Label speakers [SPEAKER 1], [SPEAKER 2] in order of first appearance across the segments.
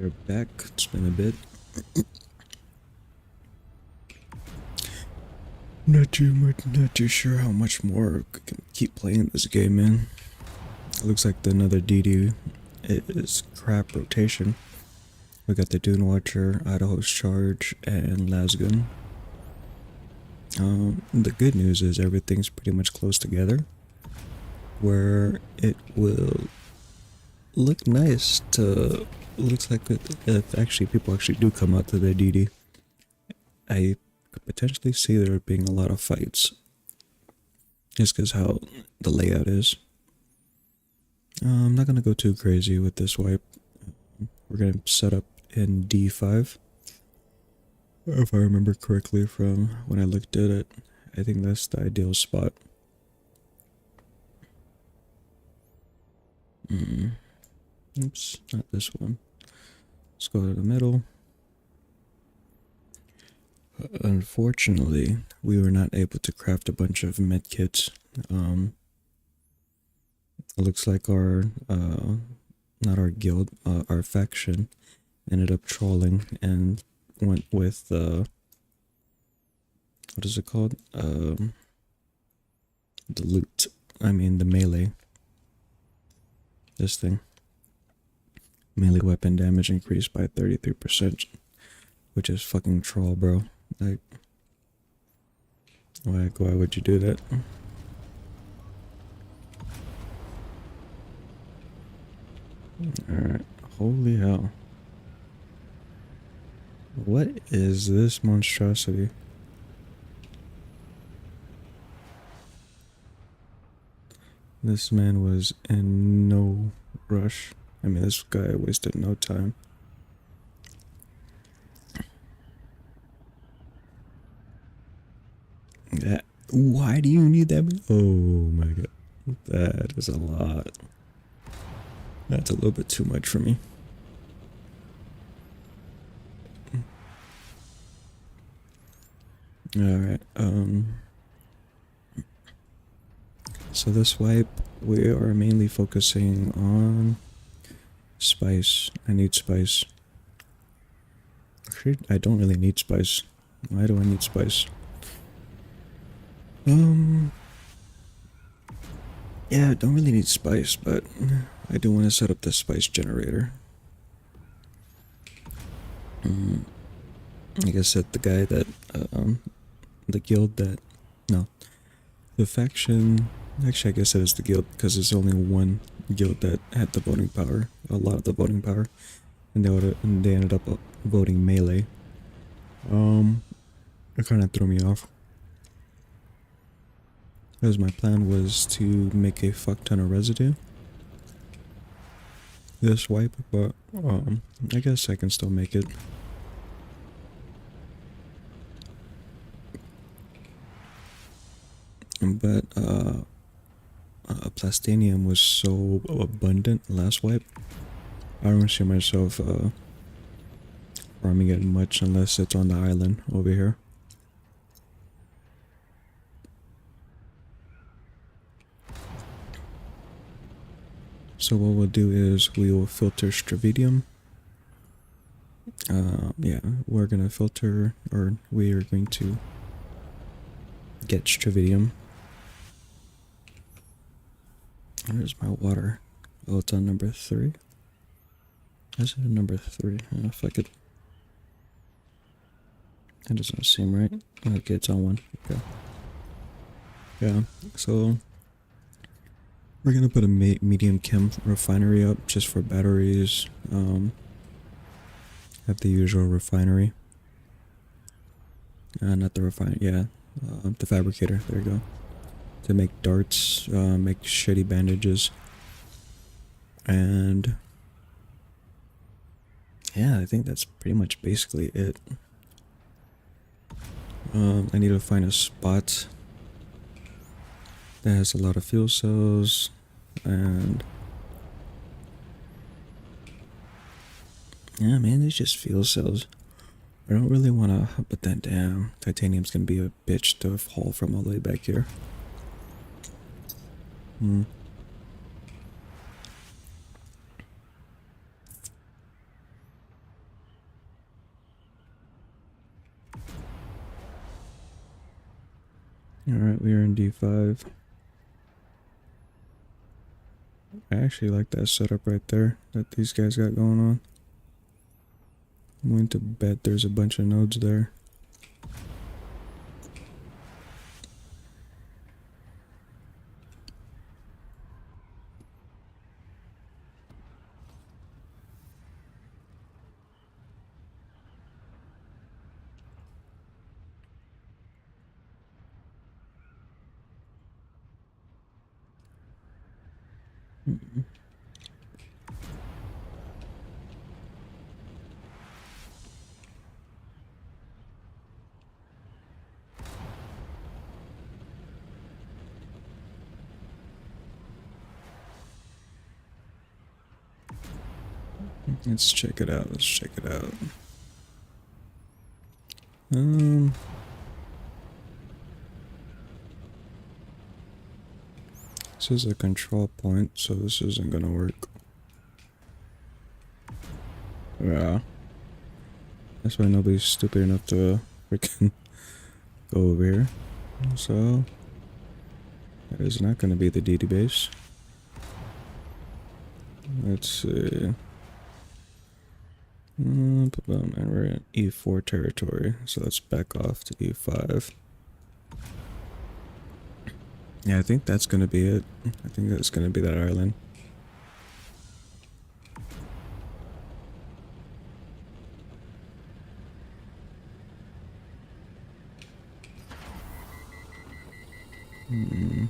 [SPEAKER 1] We're back. It's been a bit. Not too sure how much more I can keep playing this game, man. It looks like another DD is crap rotation. We got the Dune Watcher, Idaho's Charge, and Lasgun. The good news is everything's pretty much close together, where it will look nice to. Looks like if actually people actually do come out to the DD, I could potentially see there being a lot of fights. Just because how the layout is. I'm not gonna go too crazy with this wipe. We're gonna set up in D5. If I remember correctly from when I looked at it, I think that's the ideal spot. Oops, not this one. Let's go to the middle. Unfortunately, we were not able to craft a bunch of medkits. It looks like our, not our guild, our faction ended up trolling and went with, what is it called? The loot. I mean, the melee. This thing. Melee weapon damage increased by 33%, which is fucking troll, bro. Like, why would you do that? Alright, holy hell. What is this monstrosity? This man was in no rush. I mean, this guy wasted no time. That, why do you need that? Oh my god. That is a lot. That's a little bit too much for me. Alright, so this wipe, we are mainly focusing on spice. I need spice. Actually, I don't really need spice. Why do I need spice? Yeah, I don't really need spice, but I do want to set up the spice generator. Like I said, the guy that, the guild that, no, the faction, actually I guess it is the guild, because there's only one guild that had the voting power, a lot of the voting power, and they ended up voting melee. It kind of threw me off. Because my plan was to make a fuck ton of residue this wipe, but I guess I can still make it. But plastinium was so abundant last wipe. I don't see myself farming it much unless it's on the island over here. So what we'll do is we will filter stravidium. Yeah, we're gonna filter, or we are going to get stravidium. Where's my water? Oh, it's on number 3. Is it number 3? Fuck it. That doesn't seem right. Okay, it's on 1. Okay. Yeah, so we're gonna put a medium chem refinery up just for batteries. Have the usual refinery. Not the refinery, yeah. The fabricator, there you go. To make darts, make shitty bandages. And yeah, I think that's pretty much basically it. I need to find a spot that has a lot of fuel cells, and yeah, man, it's just fuel cells. I don't really want to put that down. Titanium's gonna be a bitch to haul from all the way back here. we are in D5. I actually like that setup right there that these guys got going on. I'm going to bet there's a bunch of nodes there. Let's check it out. Let's check it out. Um, this is a control point, so this isn't gonna work. Yeah. That's why nobody's stupid enough to freaking go over here. So, that is not gonna be the DD base. Let's see. And we're in E4 territory, so let's back off to E5. Yeah, I think that's gonna be it. I think that's gonna be that island. Hmm.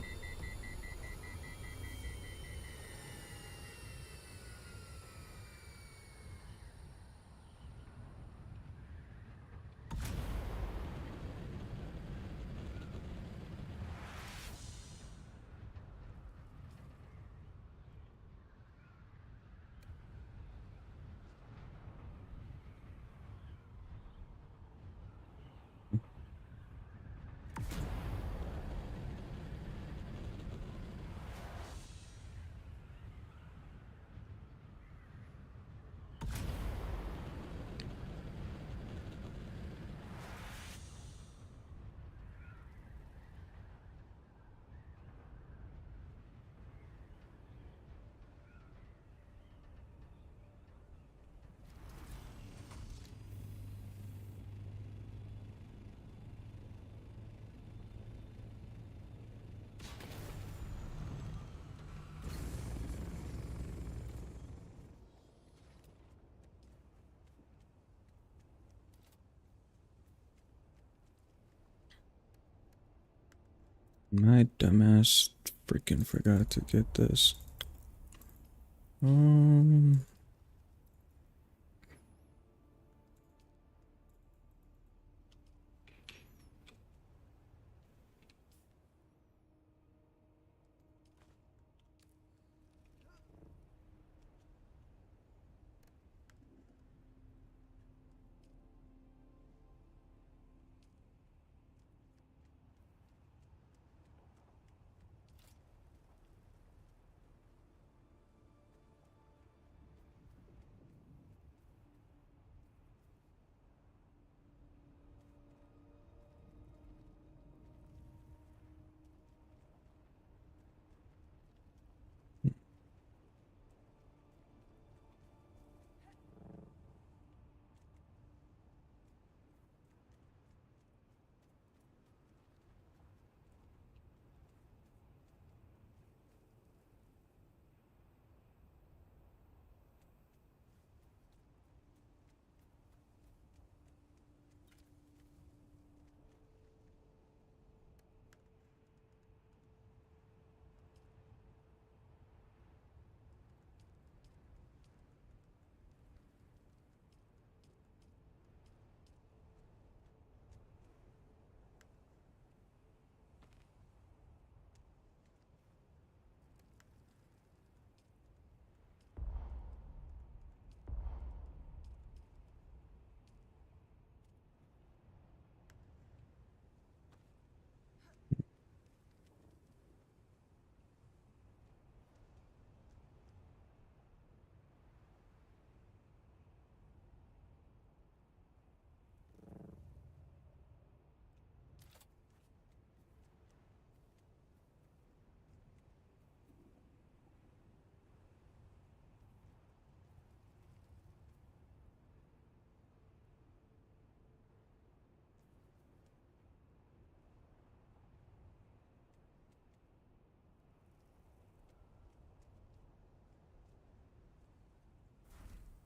[SPEAKER 1] My dumbass freaking forgot to get this. Um,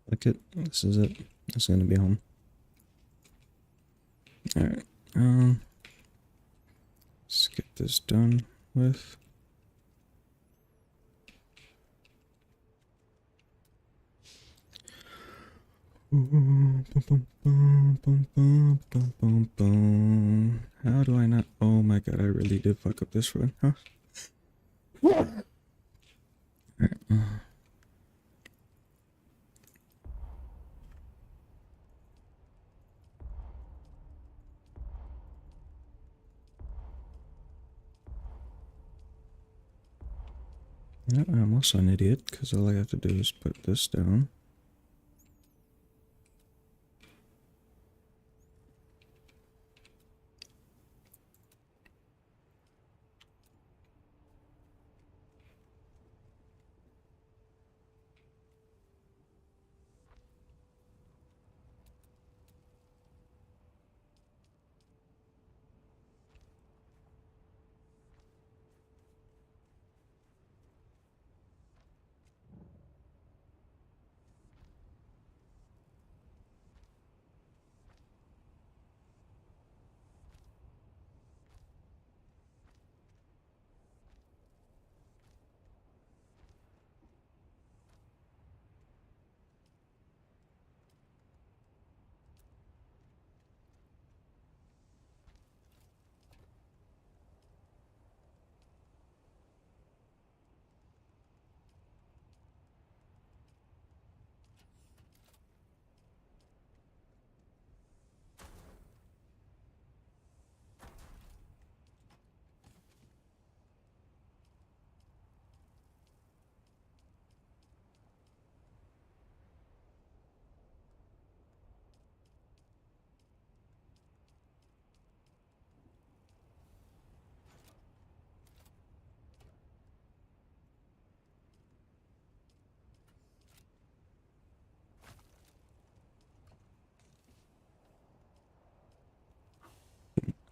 [SPEAKER 1] Like it. This is it. This is gonna be home. Alright. Let's get this done with. How do I not? Oh my god, I really did fuck up this one, huh? Alright. Yeah, I'm also an idiot because all I have to do is put this down.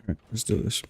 [SPEAKER 1] Alright, let's do this.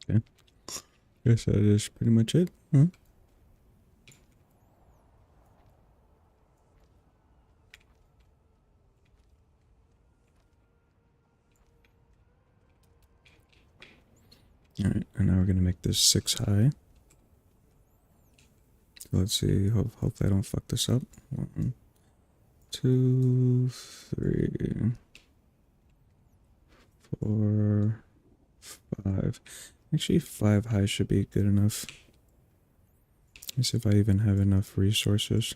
[SPEAKER 1] Okay. Guess that is pretty much it, huh? Alright, and now we're gonna make this 6 high. Let's see. Hopefully I don't fuck this up. 1, 2, 3, 4, 5. Actually, 5 high should be good enough. Let's see if I even have enough resources.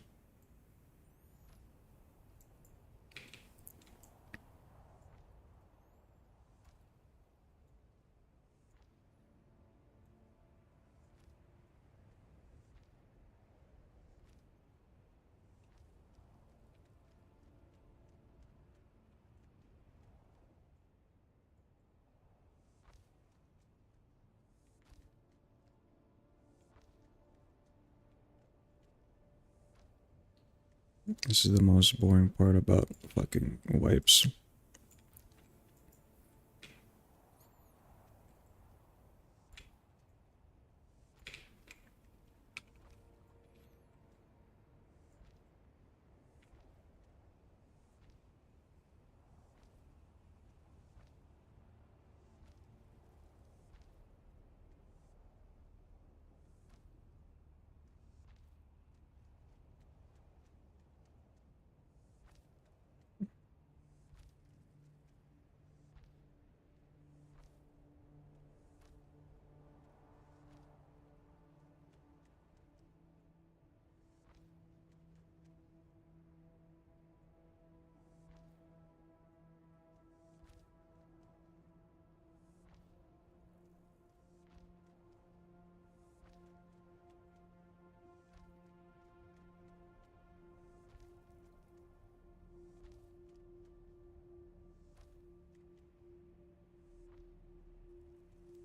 [SPEAKER 1] This is the most boring part about fucking wipes.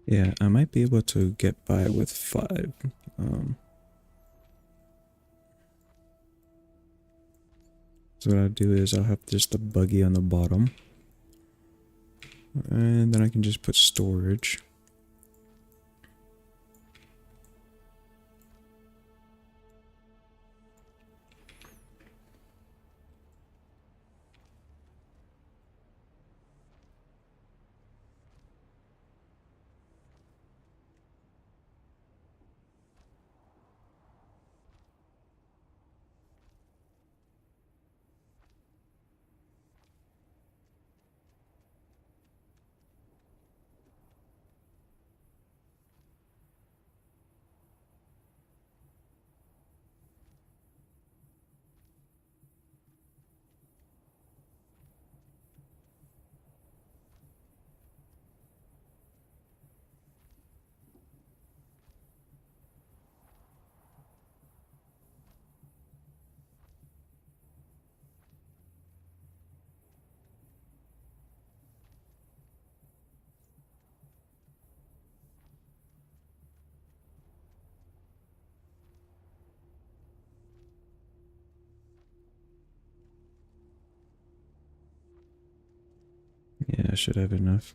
[SPEAKER 1] Yeah, I might be able to get by with 5. So what I'll do is I'll have just the buggy on the bottom. And then I can just put storage. Yeah, I should have enough.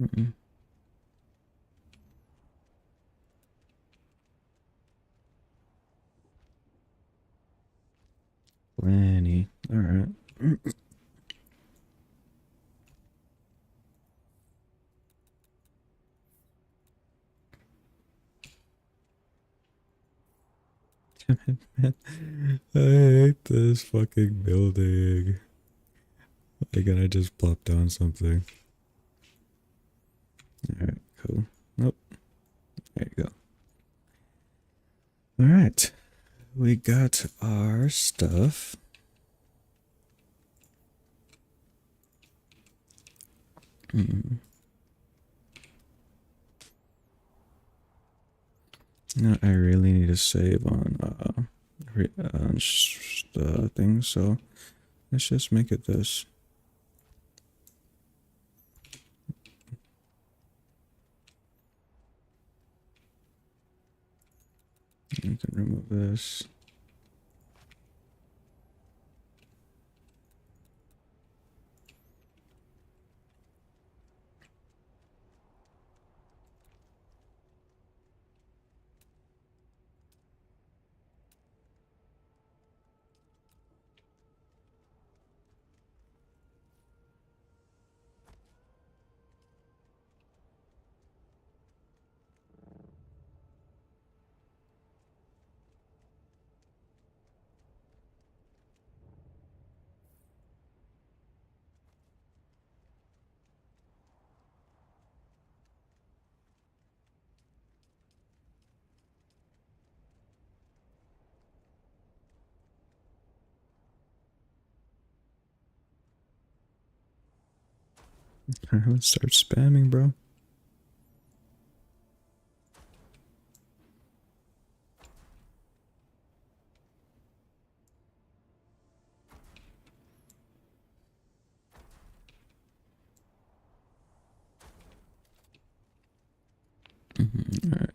[SPEAKER 1] Mm-mm. 20. All right. Man, I hate this fucking building. Again, I just plopped down something. Alright, cool. Nope. There you go. Alright. We got our stuff. Mm. Now I really need to save on things, so let's just make it this. You can remove this. Let's start spamming, bro. Alright.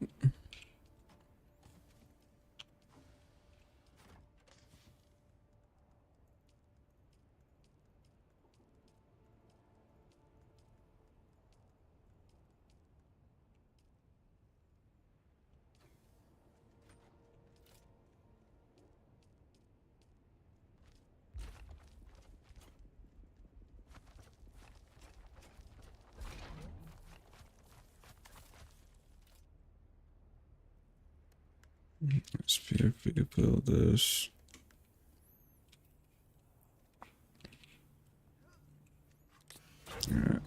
[SPEAKER 1] Let's build this. Alright.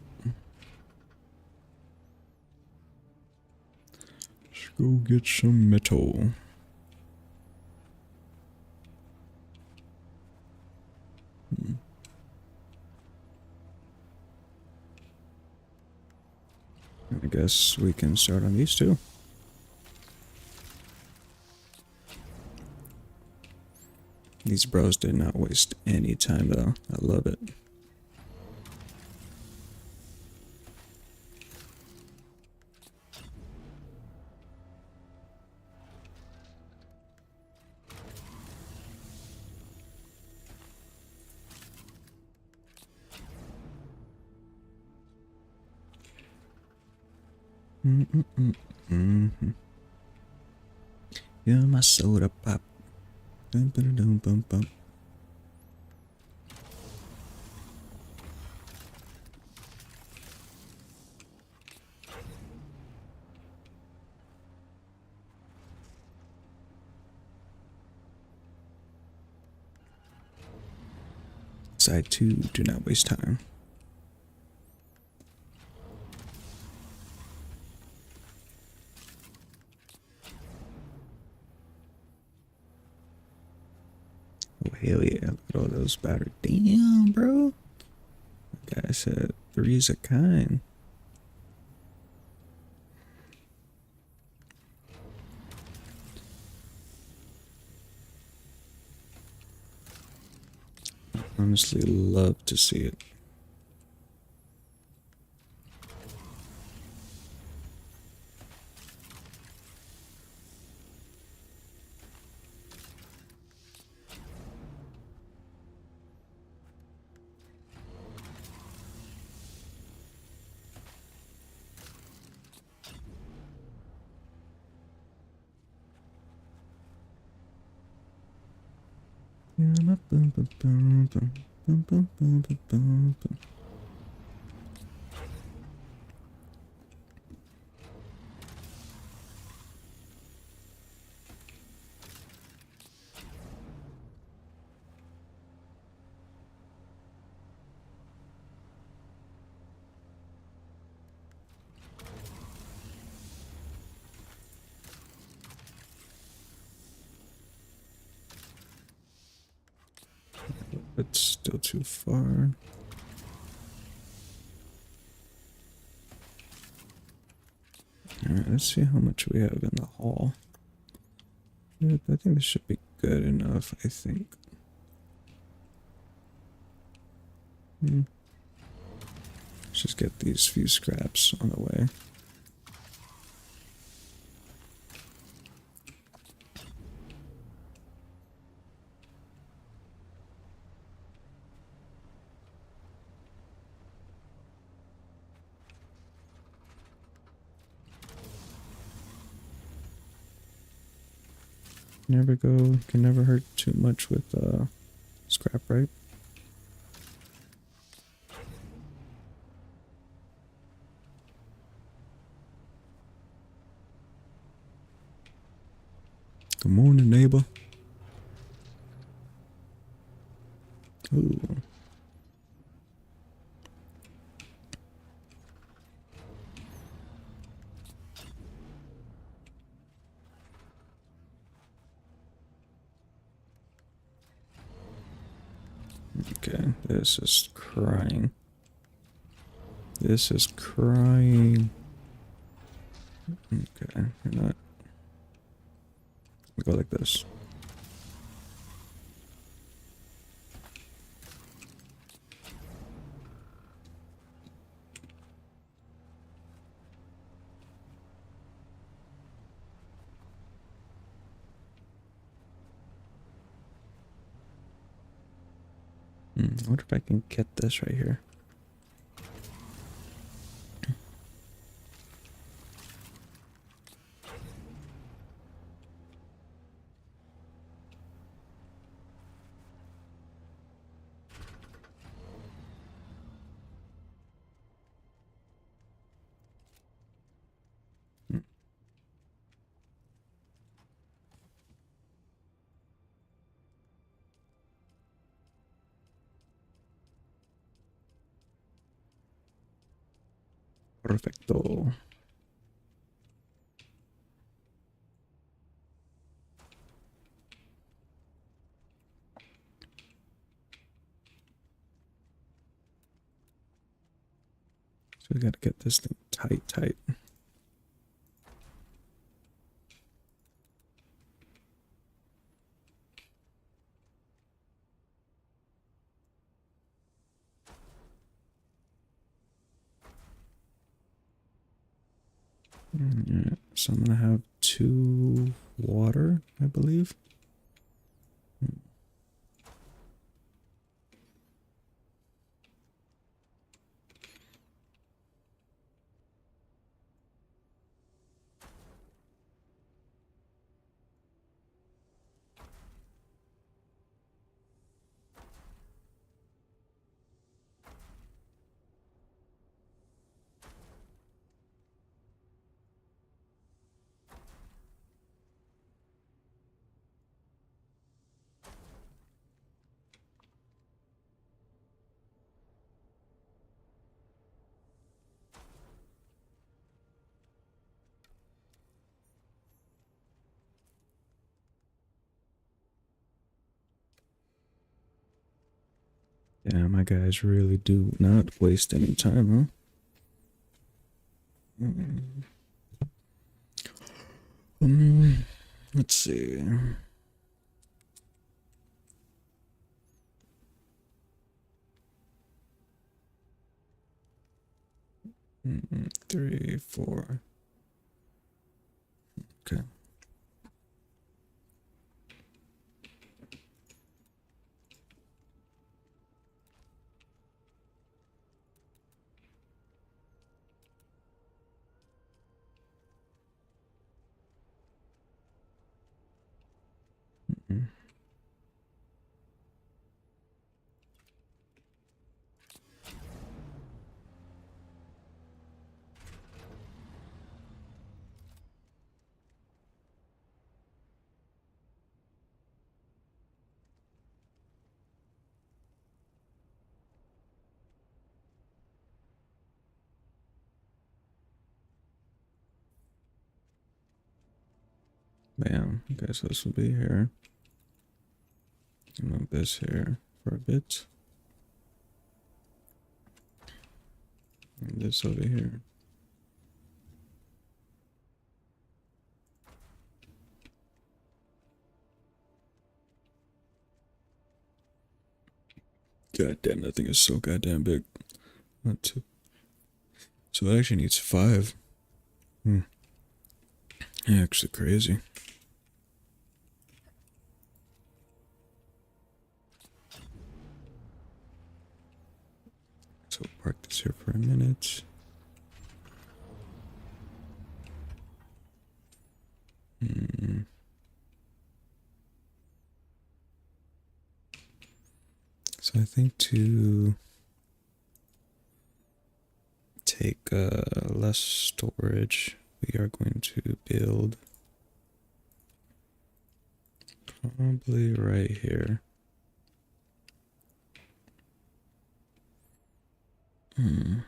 [SPEAKER 1] Let's go get some metal. I guess we can start on these two. These bros did not waste any time though. I love it. You're my soda pop. Dum, dum, dum, bum, bum. Side 2, do not waste time. Oh, hell yeah. Look at all those batteries. Damn, bro. That guy said 3 is a kind. Honestly, love to see it. It's still too far. Alright, let's see how much we have in the hall. Yeah, I think this should be good enough, I think. Let's just get these few scraps on the way. Never go, can never hurt too much with scrap, right? Good morning, neighbor. Ooh. Okay, this is crying. This is crying. Okay, you're not. We go like this. I wonder if I can get this right here. Perfecto. So we gotta get this thing tight. Yeah, so I'm gonna have 2 water, I believe. Yeah, my guys really do not waste any time, huh? Let's see. Three, four. Okay. Bam. Okay, so this will be here. Move this here for a bit. And this over here. God damn, that thing is so goddamn big. One, two. So it actually needs 5. Hmm. Yeah, actually crazy. So we'll park this here for a minute. Hmm. So I think to take less storage, we are going to build probably right here. Hmm.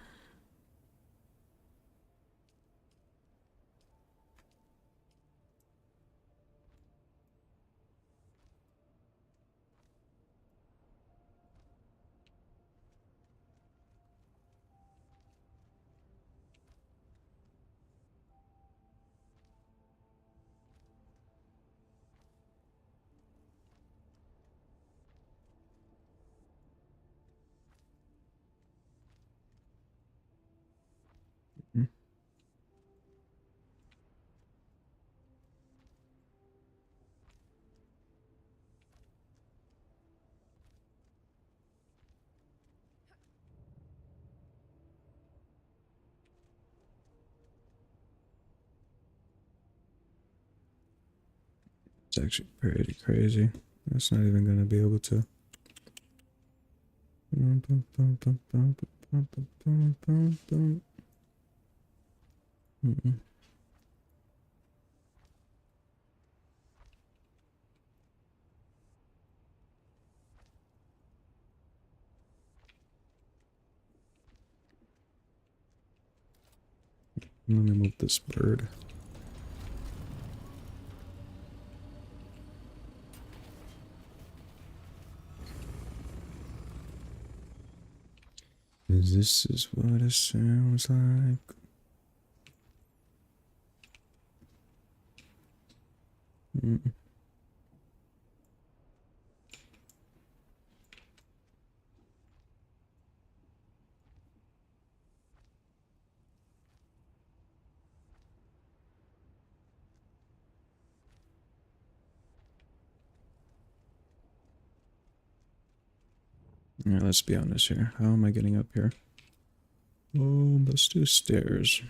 [SPEAKER 1] It's actually pretty crazy. That's not even gonna be able to. Mm-mm. Let me move this bird. This is what it sounds like. Mm. Yeah, let's be honest here. How am I getting up here? Oh, let's do stairs.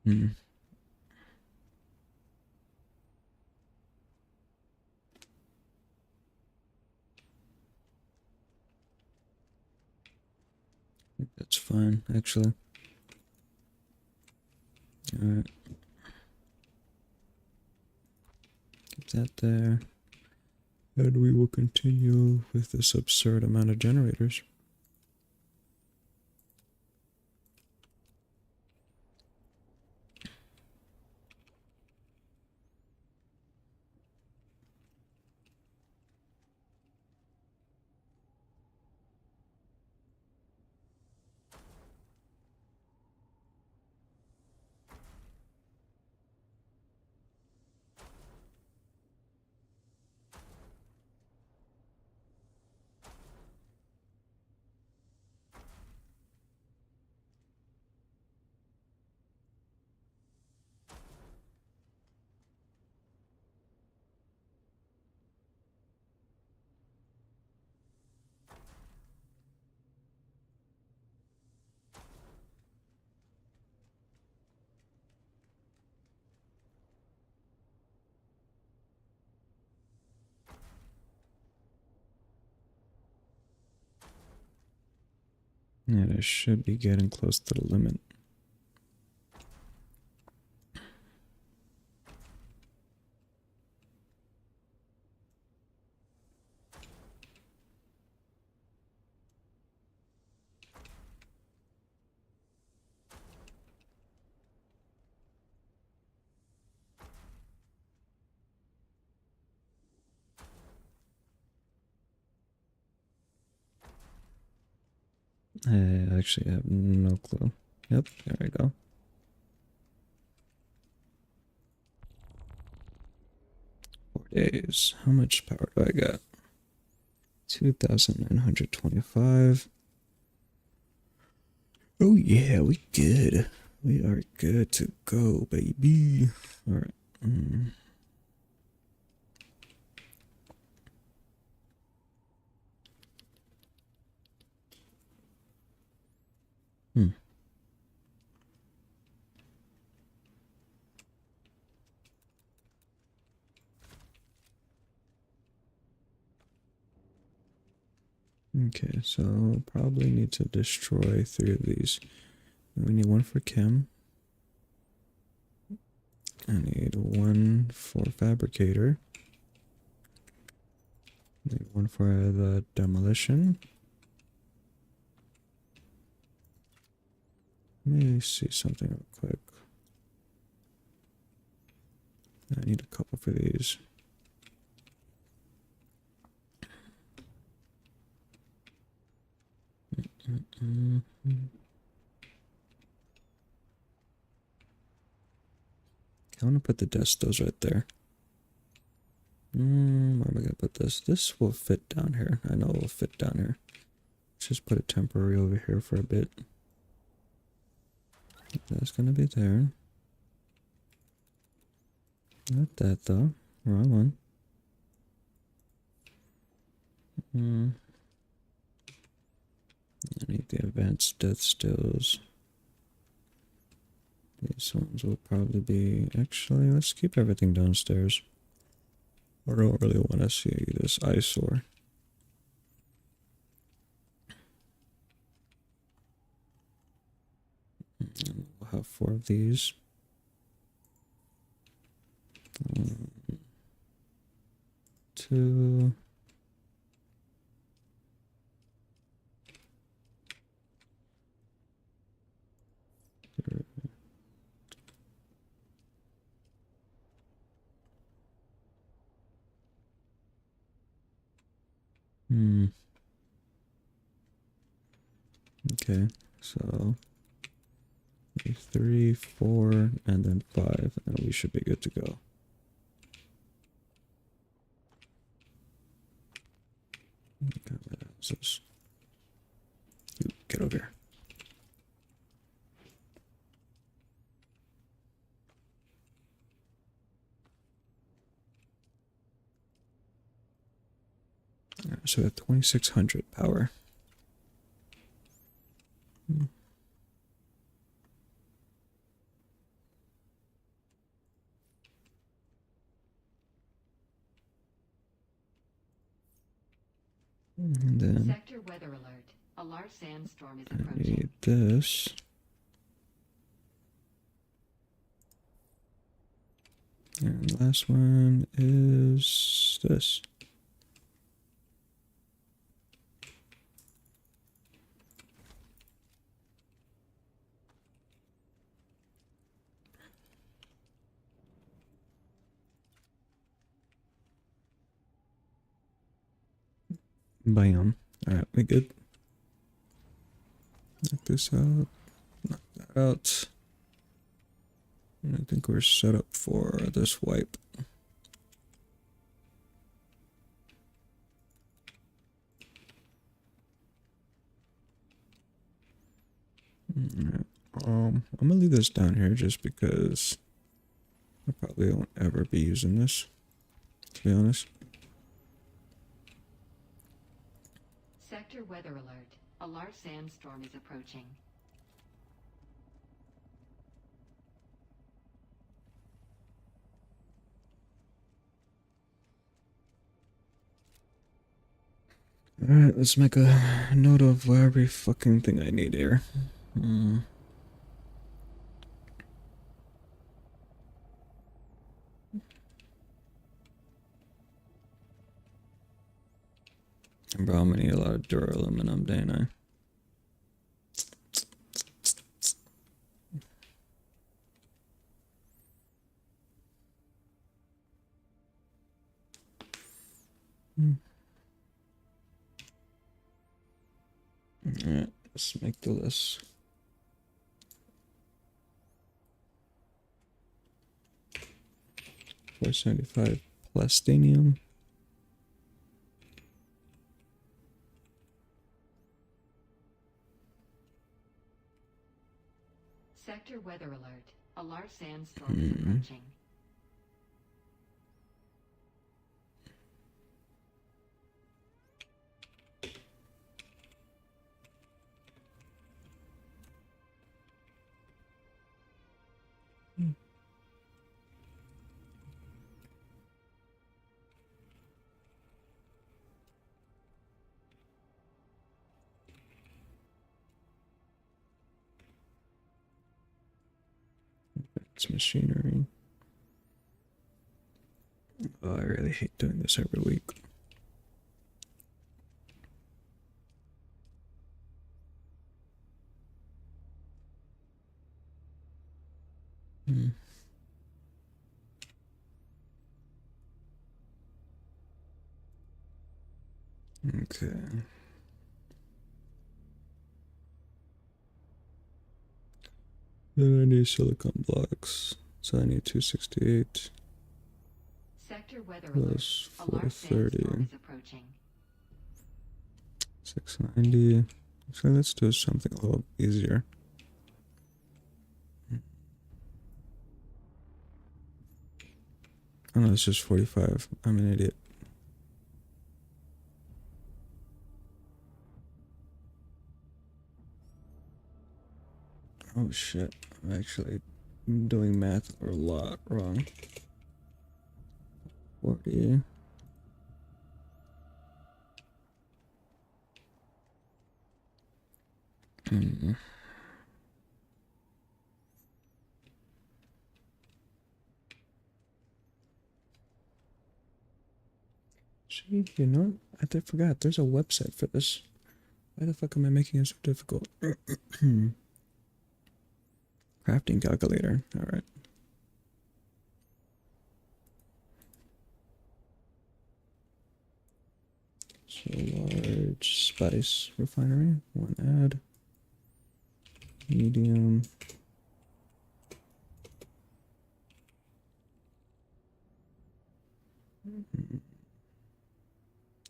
[SPEAKER 1] Hmm. That's fine, actually. Alright. Get that there. And we will continue with this absurd amount of generators. And I should be getting close to the limit. I actually have no clue. Yep, there we go. Days. How much power do I got? 2,925. Oh yeah, we good. We are good to go, baby. Alright. Hmm. Okay, so probably need to destroy 3 of these. We need 1 for Kim. I need 1 for Fabricator. I need 1 for the Demolition. Let me see something real quick. I need a couple for these. I want to put the destos right there. Where am I going to put this? This will fit down here. I know it will fit down here. Let's just put it temporary over here for a bit. That's going to be there. Not that though. Wrong one. I need the advanced death stills. These ones will probably be... Actually, let's keep everything downstairs. I don't really want to see this eyesore. We'll have 4 of these. 1, 2. Okay, so 3, 4, and then 5, and we should be good to go. Okay, what is this? You get over here. All right, so we have 2,600 power. And then
[SPEAKER 2] Sector weather alert. A large sandstorm is
[SPEAKER 1] I
[SPEAKER 2] approaching.
[SPEAKER 1] need this. And the last one is this. Bam. Alright, we good. Knock this out. Knock that out. And I think we're set up for this wipe. Alright. I'm gonna leave this down here just because I probably won't ever be using this, to be honest.
[SPEAKER 2] Sector weather alert. A large sandstorm is approaching.
[SPEAKER 1] Alright, let's make a note of every fucking thing I need here. Hmm. Bro, I'm gonna need a lot of duraluminum, don't I? Alright, let's make the list. 475 plastinium.
[SPEAKER 2] Sector weather alert. A large sandstorm is approaching.
[SPEAKER 1] It's machinery. Oh, I really hate doing this every week. Okay. Then I need silicon blocks. So I need 268
[SPEAKER 2] Sector weather
[SPEAKER 1] plus
[SPEAKER 2] alert. A large sandstorm
[SPEAKER 1] 430.
[SPEAKER 2] is approaching.
[SPEAKER 1] 690. So let's do something a little easier. Oh no, it's just 45. I'm an idiot. Oh shit. I'm actually doing math a lot wrong. 40. Gee, you know, I forgot. There's a website for this. Why the fuck am I making it so difficult? Crafting calculator. Alright. So large spice refinery. One add. Medium.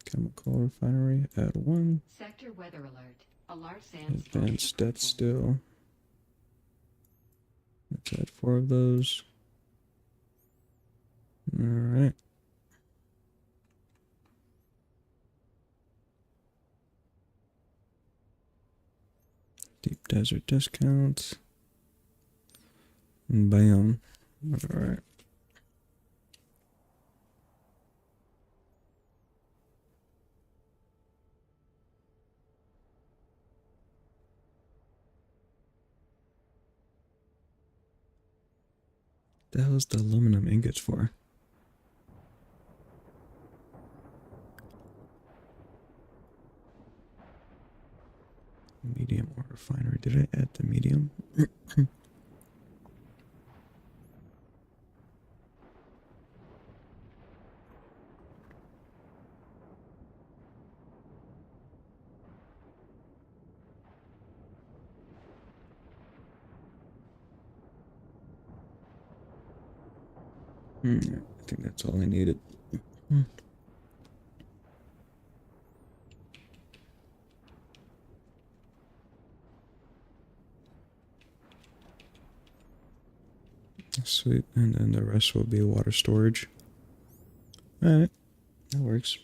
[SPEAKER 1] Chemical refinery. Add one.
[SPEAKER 2] Sector weather alert. A large sandstorm is
[SPEAKER 1] Advanced death
[SPEAKER 2] approaching.
[SPEAKER 1] still. Let's add 4 of those. Alright. Deep desert discount. And bam. Alright. The hell's the aluminum ingots for? Medium ore refinery. Did I add the medium? I think that's all I needed. Sweet, and then the rest will be water storage. Alright, that works.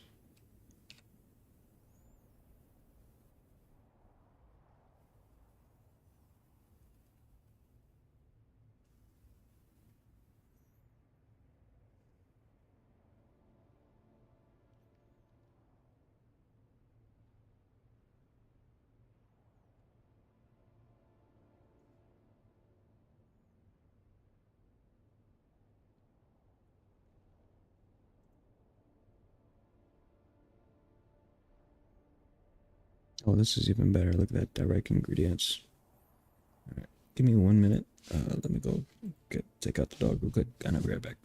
[SPEAKER 1] Oh, this is even better. Look at that direct ingredients. All right, give me 1 minute. Let me go take out the dog real quick, and I'll be right back.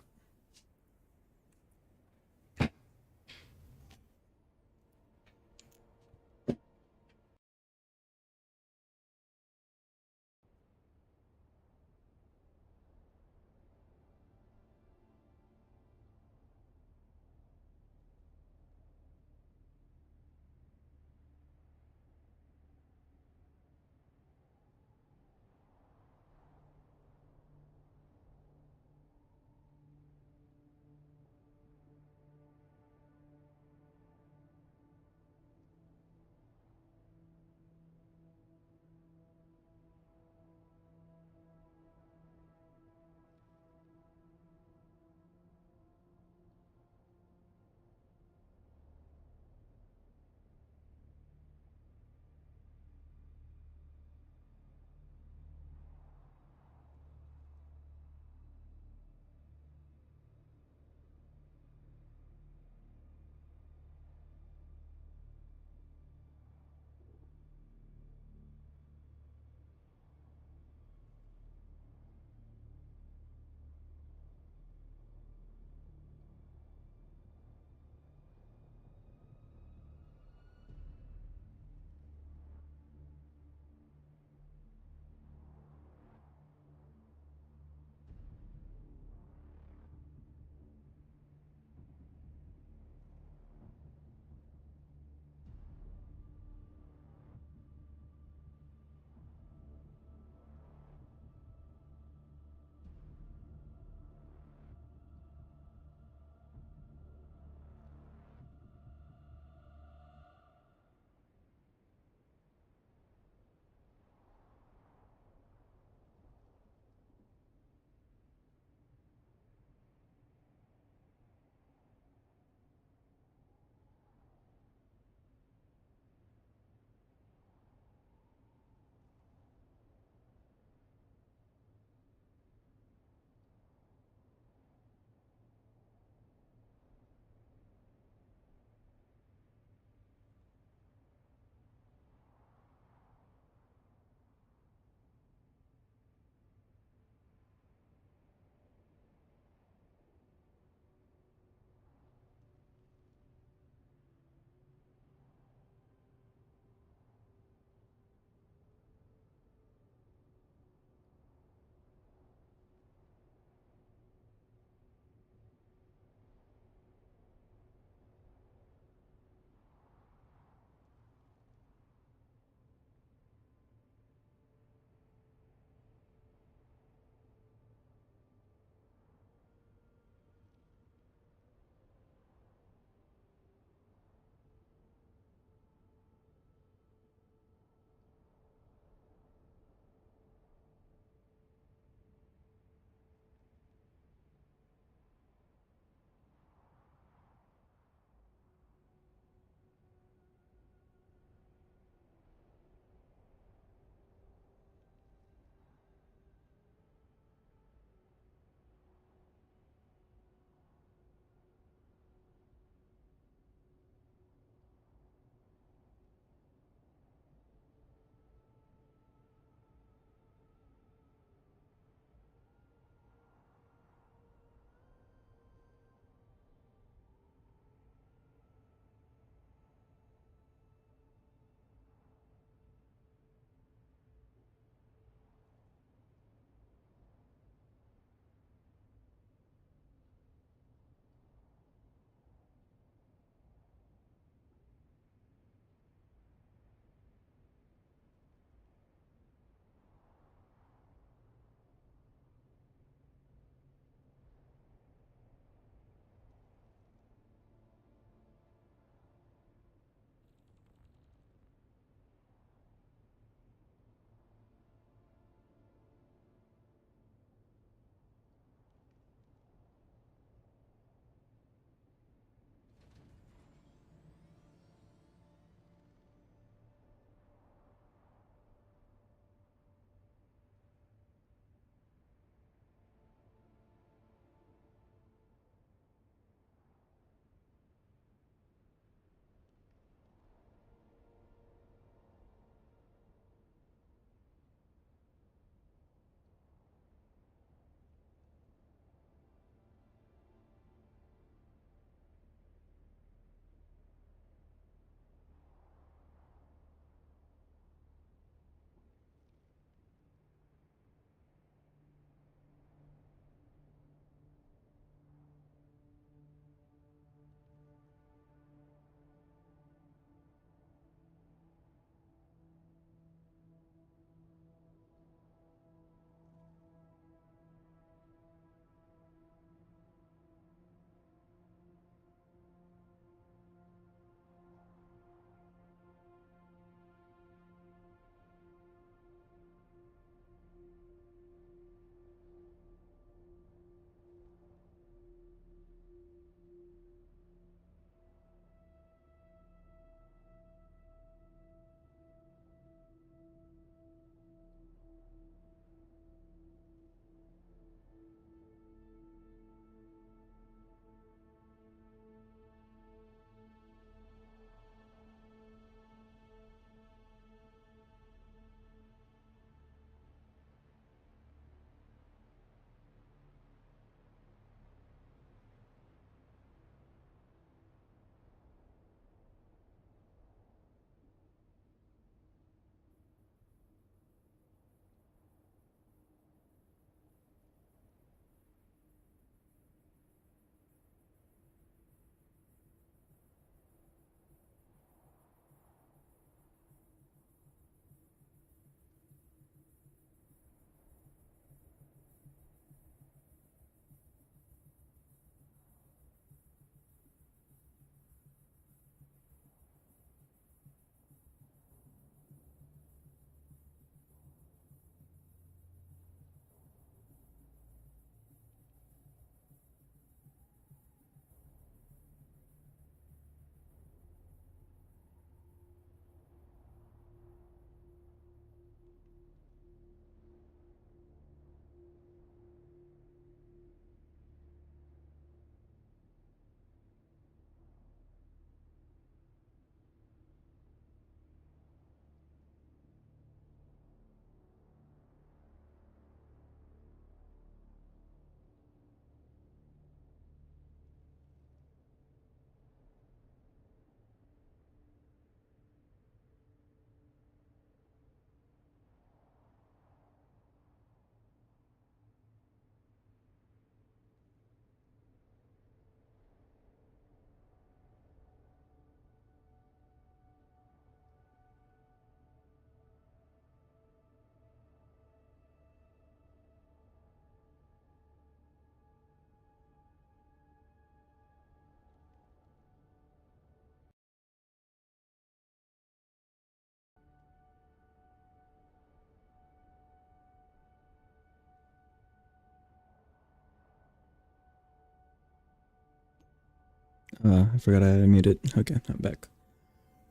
[SPEAKER 1] I forgot I muted. Okay, I'm back.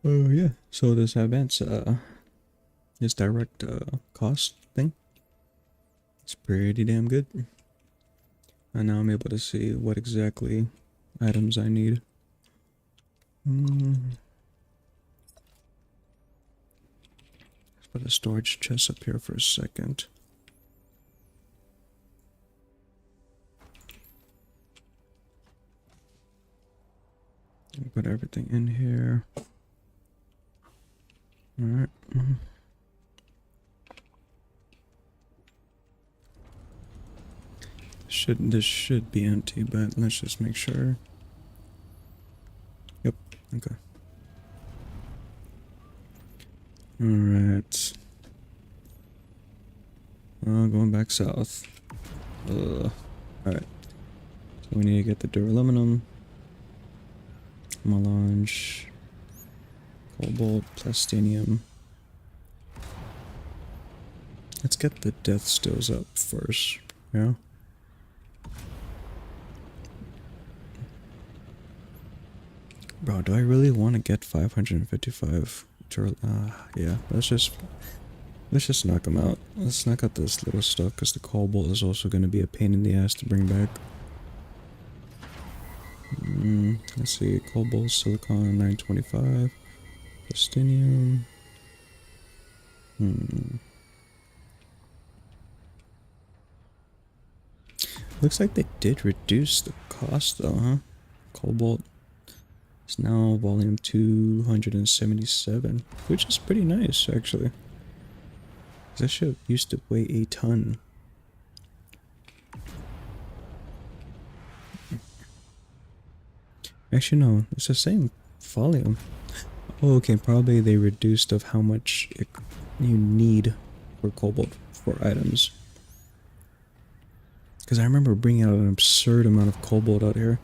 [SPEAKER 1] Oh yeah. So this advance, this direct cost thing, it's pretty damn good. And now I'm able to see what exactly items I need. Let's put a storage chest up here for a second. Put everything in here. Alright. This should be empty, but let's just make sure. Yep, okay. Alright. Going back south. Alright. So we need to get the duraluminum, melange, cobalt, plastinium. Let's get the death stills up first, yeah? Bro, do I really want to get 555? Yeah, let's just knock them out. Let's knock out this little stuff, because the cobalt is also going to be a pain in the ass to bring back. Let's see, cobalt, silicon, 925, plastinium. Looks like they did reduce the cost though, huh? Cobalt is now volume 277, which is pretty nice actually. That shit used to weigh a ton. Actually no, it's the same volume. Oh, okay, probably they reduced of how much you need for cobalt for items. Because I remember bringing out an absurd amount of cobalt out here.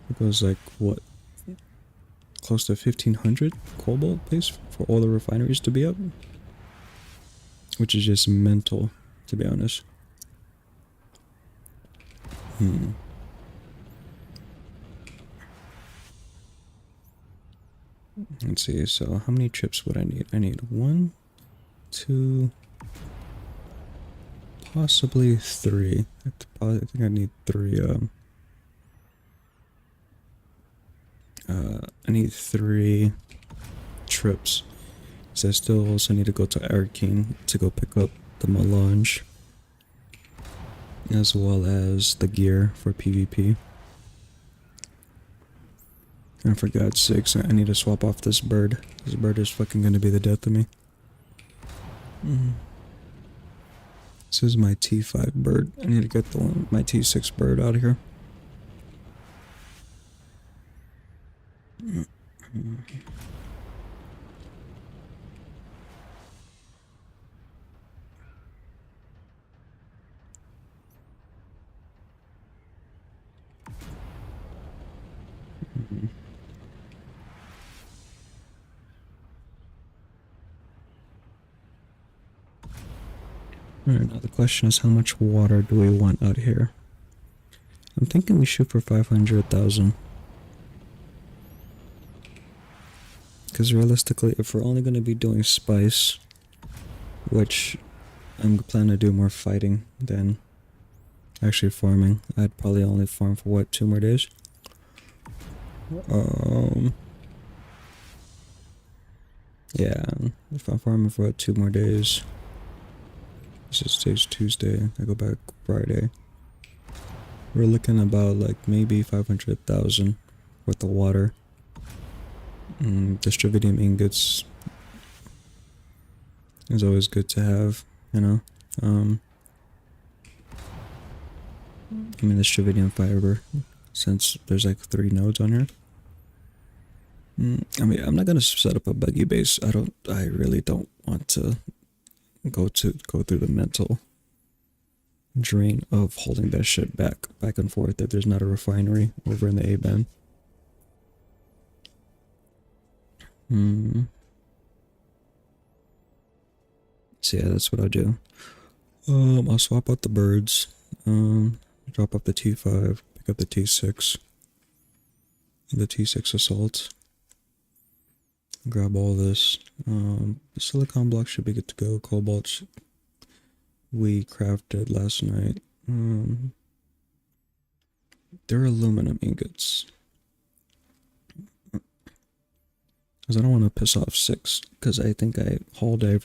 [SPEAKER 1] It was like, what? Close to 1,500 cobalt, please, for all the refineries to be up? Which is just mental, to be honest. Let's see, so how many chips would I need? I need 1, 2, possibly 3. I think I need 3, I need 3 trips. So I still also need to go to Arcane to go pick up the melange, as well as the gear for PvP. And for God's sakes, I need to swap off this bird. This bird is fucking gonna be the death of me. This is my T5 bird. I need to get my T6 bird out of here. Alright, now the question is how much water do we want out here? I'm thinking we shoot for 500,000. Because realistically, if we're only going to be doing spice, which I'm planning to do more fighting than actually farming, I'd probably only farm for what, 2 more days? Yeah, if I'm farming for what, 2 more days. This is today's Tuesday, I go back Friday. We're looking about like maybe 500,000 worth of water. Distributing ingots is always good to have, you know. I mean, distributing fiber, since there's like 3 nodes on here. I mean, I'm not gonna set up a buggy base. I really don't want to go through the mental drain of holding that shit back and forth if there's not a refinery over in the A-band. So yeah, that's what I'll do. I'll swap out the birds, drop off the T5, pick up the T6. the T6 Assault. Grab all this. The silicon block should be good to go. Cobalt we crafted last night. They're aluminum ingots. Because I don't want to piss off 6. Because I think I hauled a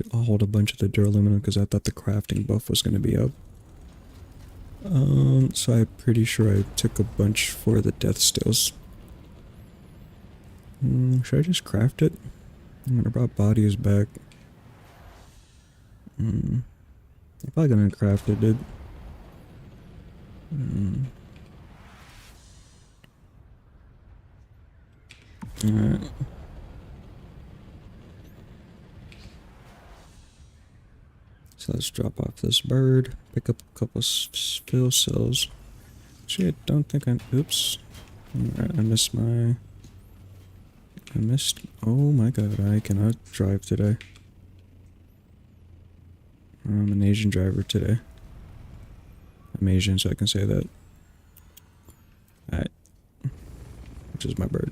[SPEAKER 1] bunch of the duraluminum because I thought the crafting buff was going to be up. So I'm pretty sure I took a bunch for the death steals. Should I just craft it? I brought bodies back. I'm probably gonna craft it, dude. Alright. So let's drop off this bird. Pick up a couple fill cells. Actually, I don't think I... Oops. Alright, I missed... Oh my god, I cannot drive today. I'm an Asian driver today. I'm Asian, so I can say that. Alright. Which is my bird.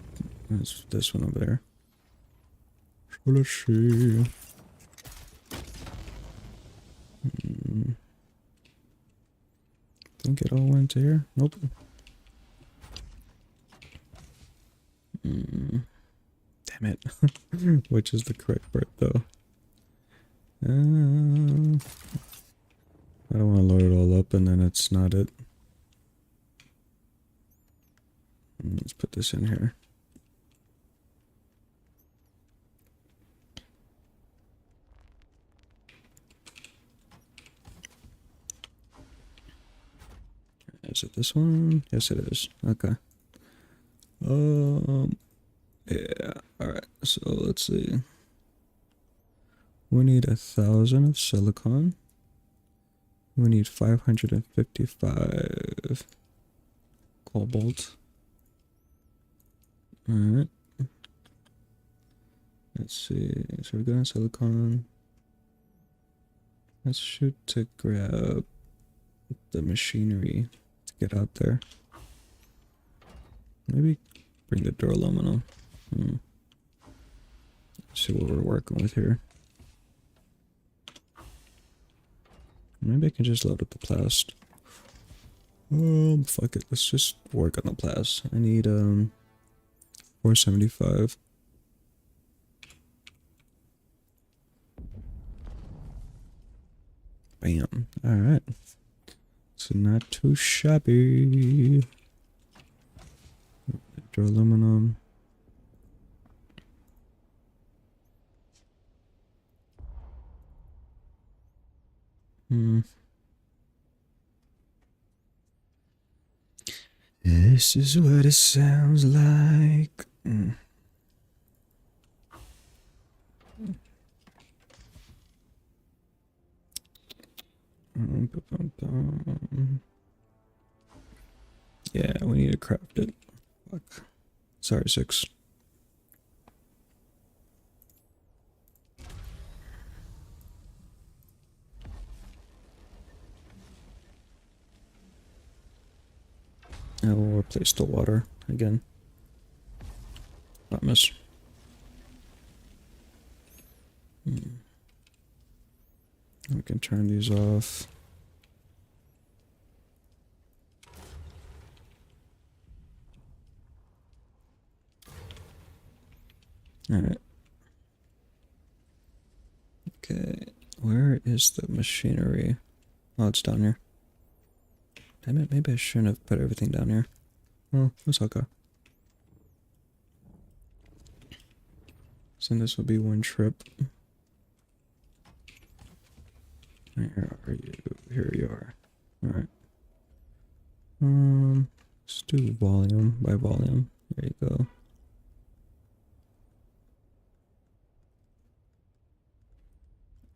[SPEAKER 1] That's this one over there. So let's see. Think it all went to here? Nope. Damn it. Which is the correct bird, though? I don't want to load it all up and then it's not it. Let's put this in here. Is it this one? Yes, it is. Okay. Yeah. Alright, so let's see. We need 1,000 of silicon. We need 555 cobalt. Alright. Let's see. So we're going silicon. Let's shoot to grab the machinery to get out there. Maybe bring the duraluminum. See what we're working with here. Maybe I can just load up the plast. Fuck it. Let's just work on the plast. I need 475. Bam. Alright. So not too shabby. Duraluminum. This is what it sounds like. Yeah, we need to craft it. Fuck. Sorry, 6. I will replace the water again. Promise. We can turn these off. Alright. Okay. Where is the machinery? Oh, it's down here. Damn it, maybe I shouldn't have put everything down here. Well, it's okay. So this will be one trip. Where are you? Here you are. Alright. Let's do volume by volume. There you go.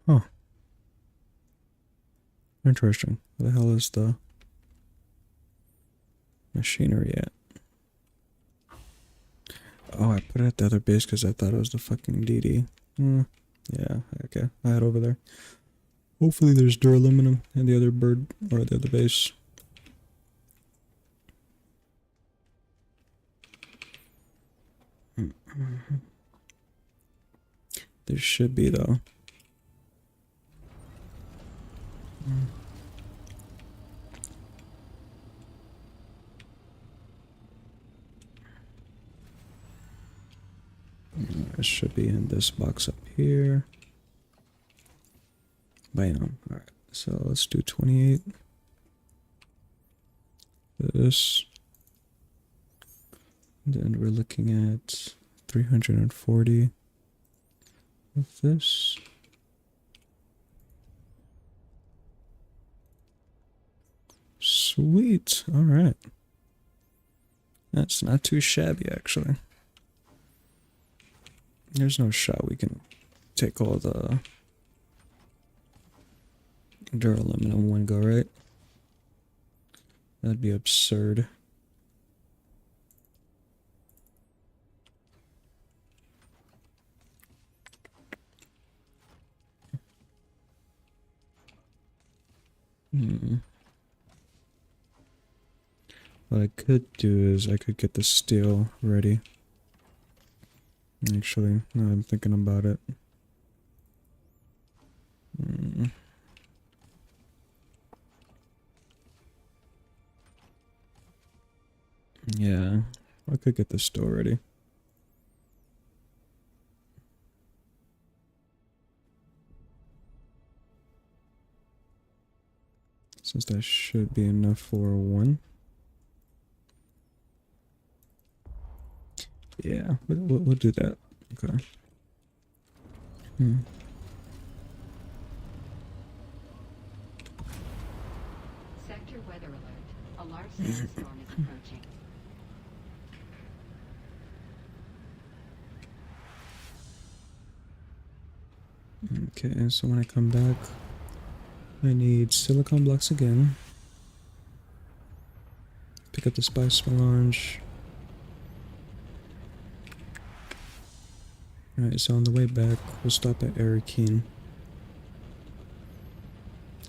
[SPEAKER 1] Huh. Interesting. Where the hell is the machinery at? Oh, I put it at the other base because I thought it was the fucking DD. Yeah, okay. I head over there. Hopefully there's duraluminum in the other bird or the other base. There should be though. It should be in this box up here. Bam. Alright, so let's do 28. This. Then we're looking at 340 with this. Sweet. Alright. That's not too shabby actually. There's no shot we can take all the duralumin in one go, right? That'd be absurd. What I could do is I could get the steel ready. Actually, now I'm thinking about it. Yeah, I could get the steel ready. Since that should be enough for one. Yeah, we'll do that. Okay.
[SPEAKER 2] Sector weather alert. A large sandstorm is approaching.
[SPEAKER 1] Okay, so when I come back, I need silicone blocks again. Pick up the spice melange. Alright, so on the way back, we'll stop at Arakeen.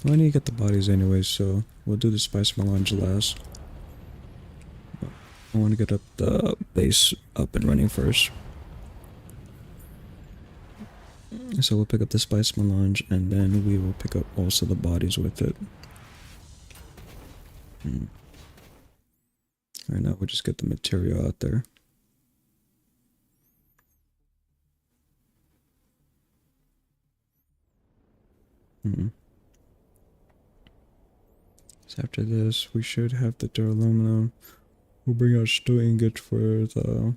[SPEAKER 1] Well, I need to get the bodies anyway, so we'll do the spice melange last. I want to get up the base up and running first. So we'll pick up the spice melange, and then we will pick up also the bodies with it. Alright, now we'll just get the material out there. So after this, we should have the duraluminum. We'll bring out steel ingot for the...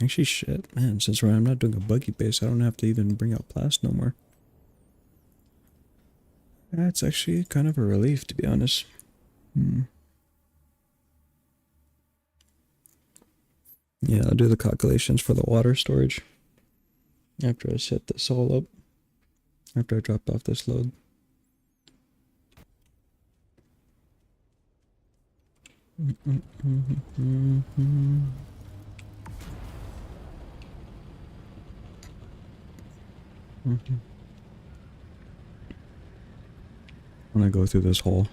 [SPEAKER 1] Actually, shit, man, since I'm not doing a buggy base, I don't have to even bring out plast no more. That's actually kind of a relief, to be honest. Yeah, I'll do the calculations for the water storage after I set this all up. After I drop off this load. When I go through this hole.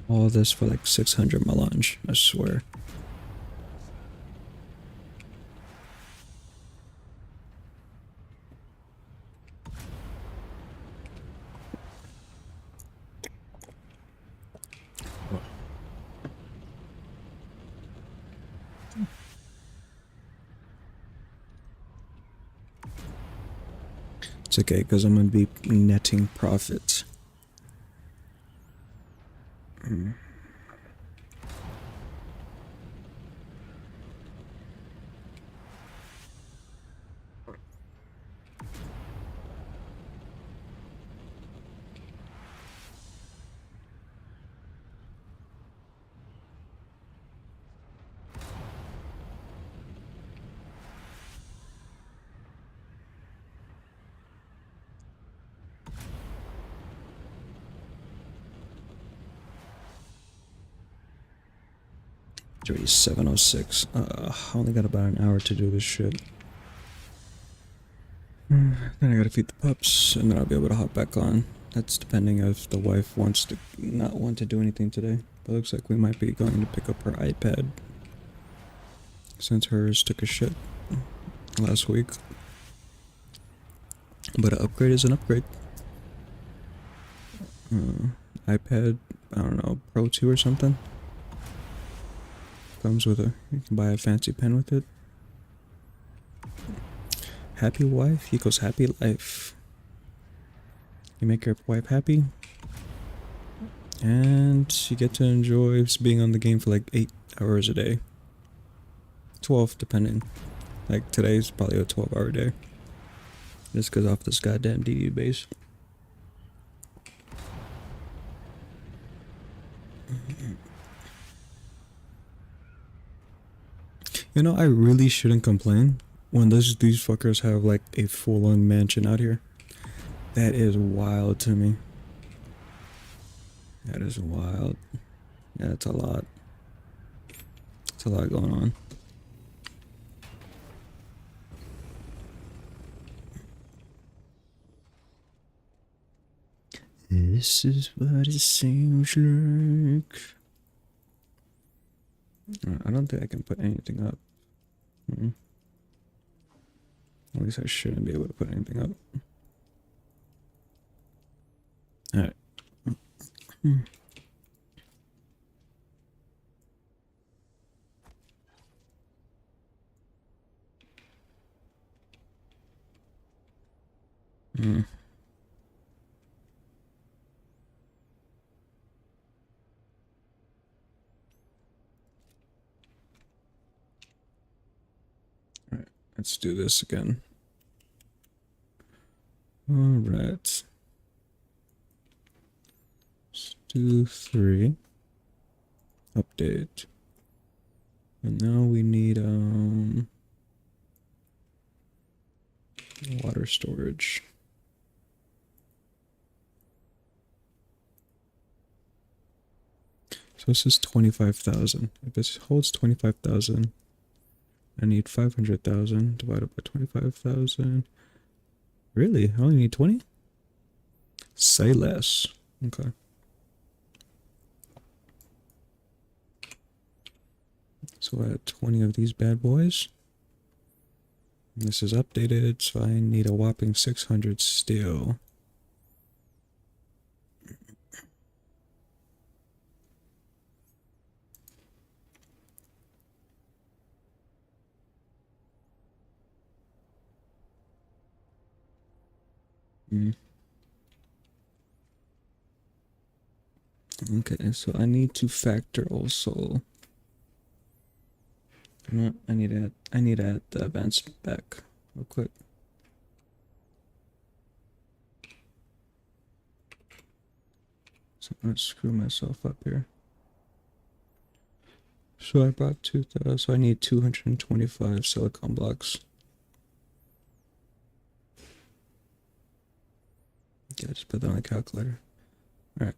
[SPEAKER 1] All this for like 600 melange, I swear. It's okay, because I'm going to be netting profits. It's already 7:06. I only got about an hour to do this shit. Then I gotta feed the pups, and then I'll be able to hop back on. That's depending if the wife wants to not want to do anything today. But it looks like we might be going to pick up her iPad, since hers took a shit last week. But an upgrade is an upgrade. iPad, I don't know, Pro 2 or something. Comes with you can buy a fancy pen with it. Happy wife equals happy life. You make your wife happy, and you get to enjoy being on the game for like 8 hours a day. 12 depending. Like today's probably a 12-hour day. Just because off this goddamn DD base. You know, I really shouldn't complain when these fuckers have like a full-on mansion out here. That is wild to me. That is wild. Yeah, it's a lot. It's a lot going on. This is what it seems like. I don't think I can put anything up. At least I shouldn't be able to put anything up. Alright. Alright, let's do this again. Alright. Let's do 3. Update. And now we need water storage. So this is 25,000. If it holds 25,000, I need 500,000 divided by 25,000. Really? I only need 20? Say less. Okay. So I had 20 of these bad boys. This is updated, so I need a whopping 600 steel. Okay, so I need to factor also. No, I need to add the events back real quick. So I'm gonna screw myself up here. So I brought 2,000. So I need 225 silicon blocks. Yeah, just put that on the calculator. All right.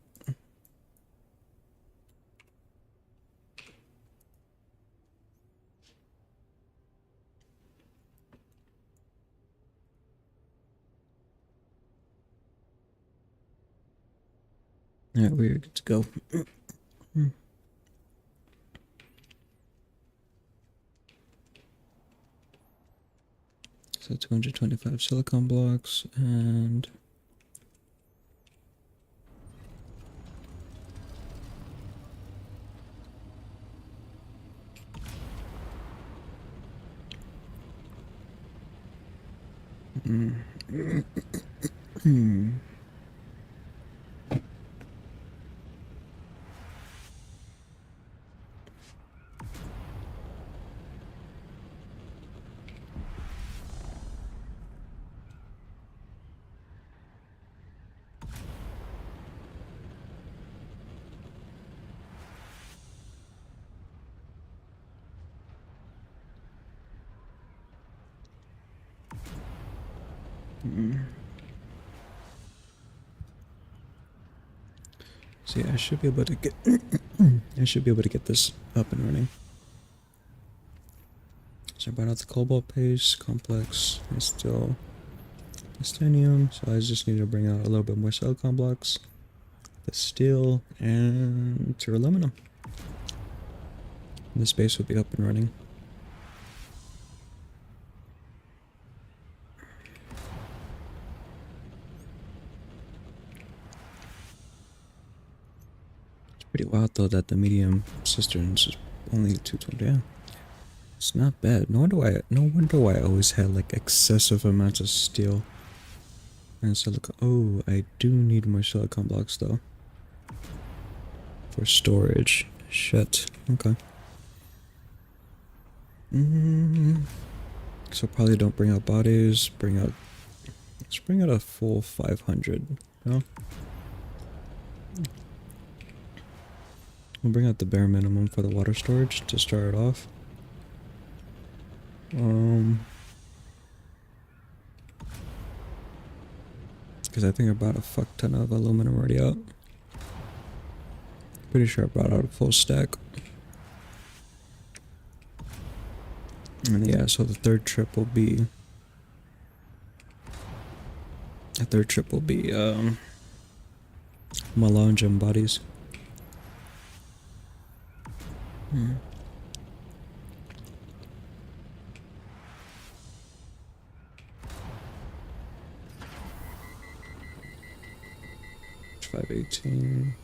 [SPEAKER 1] Alright, we're good to go. So 225 silicon blocks and see, I should be able to get I should be able to get this up and running. So I brought out the cobalt paste complex. It's still titanium, so I just need to bring out a little bit more silicon blocks, the steel, and 2 aluminum. And this base will be up and running. It's pretty wild though that the medium cisterns is only 220. Yeah, it's not bad. No wonder why I always had like excessive amounts of steel and silicon. Oh, I do need more silicon blocks though for storage. Shit. Okay. So probably don't bring out bodies. Let's bring out a full 500. No. We'll bring out the bare minimum for the water storage to start it off. Because I think I brought a fuck ton of aluminum already out. Pretty sure I brought out a full stack. And yeah, so the third trip will be melange and bodies. 518.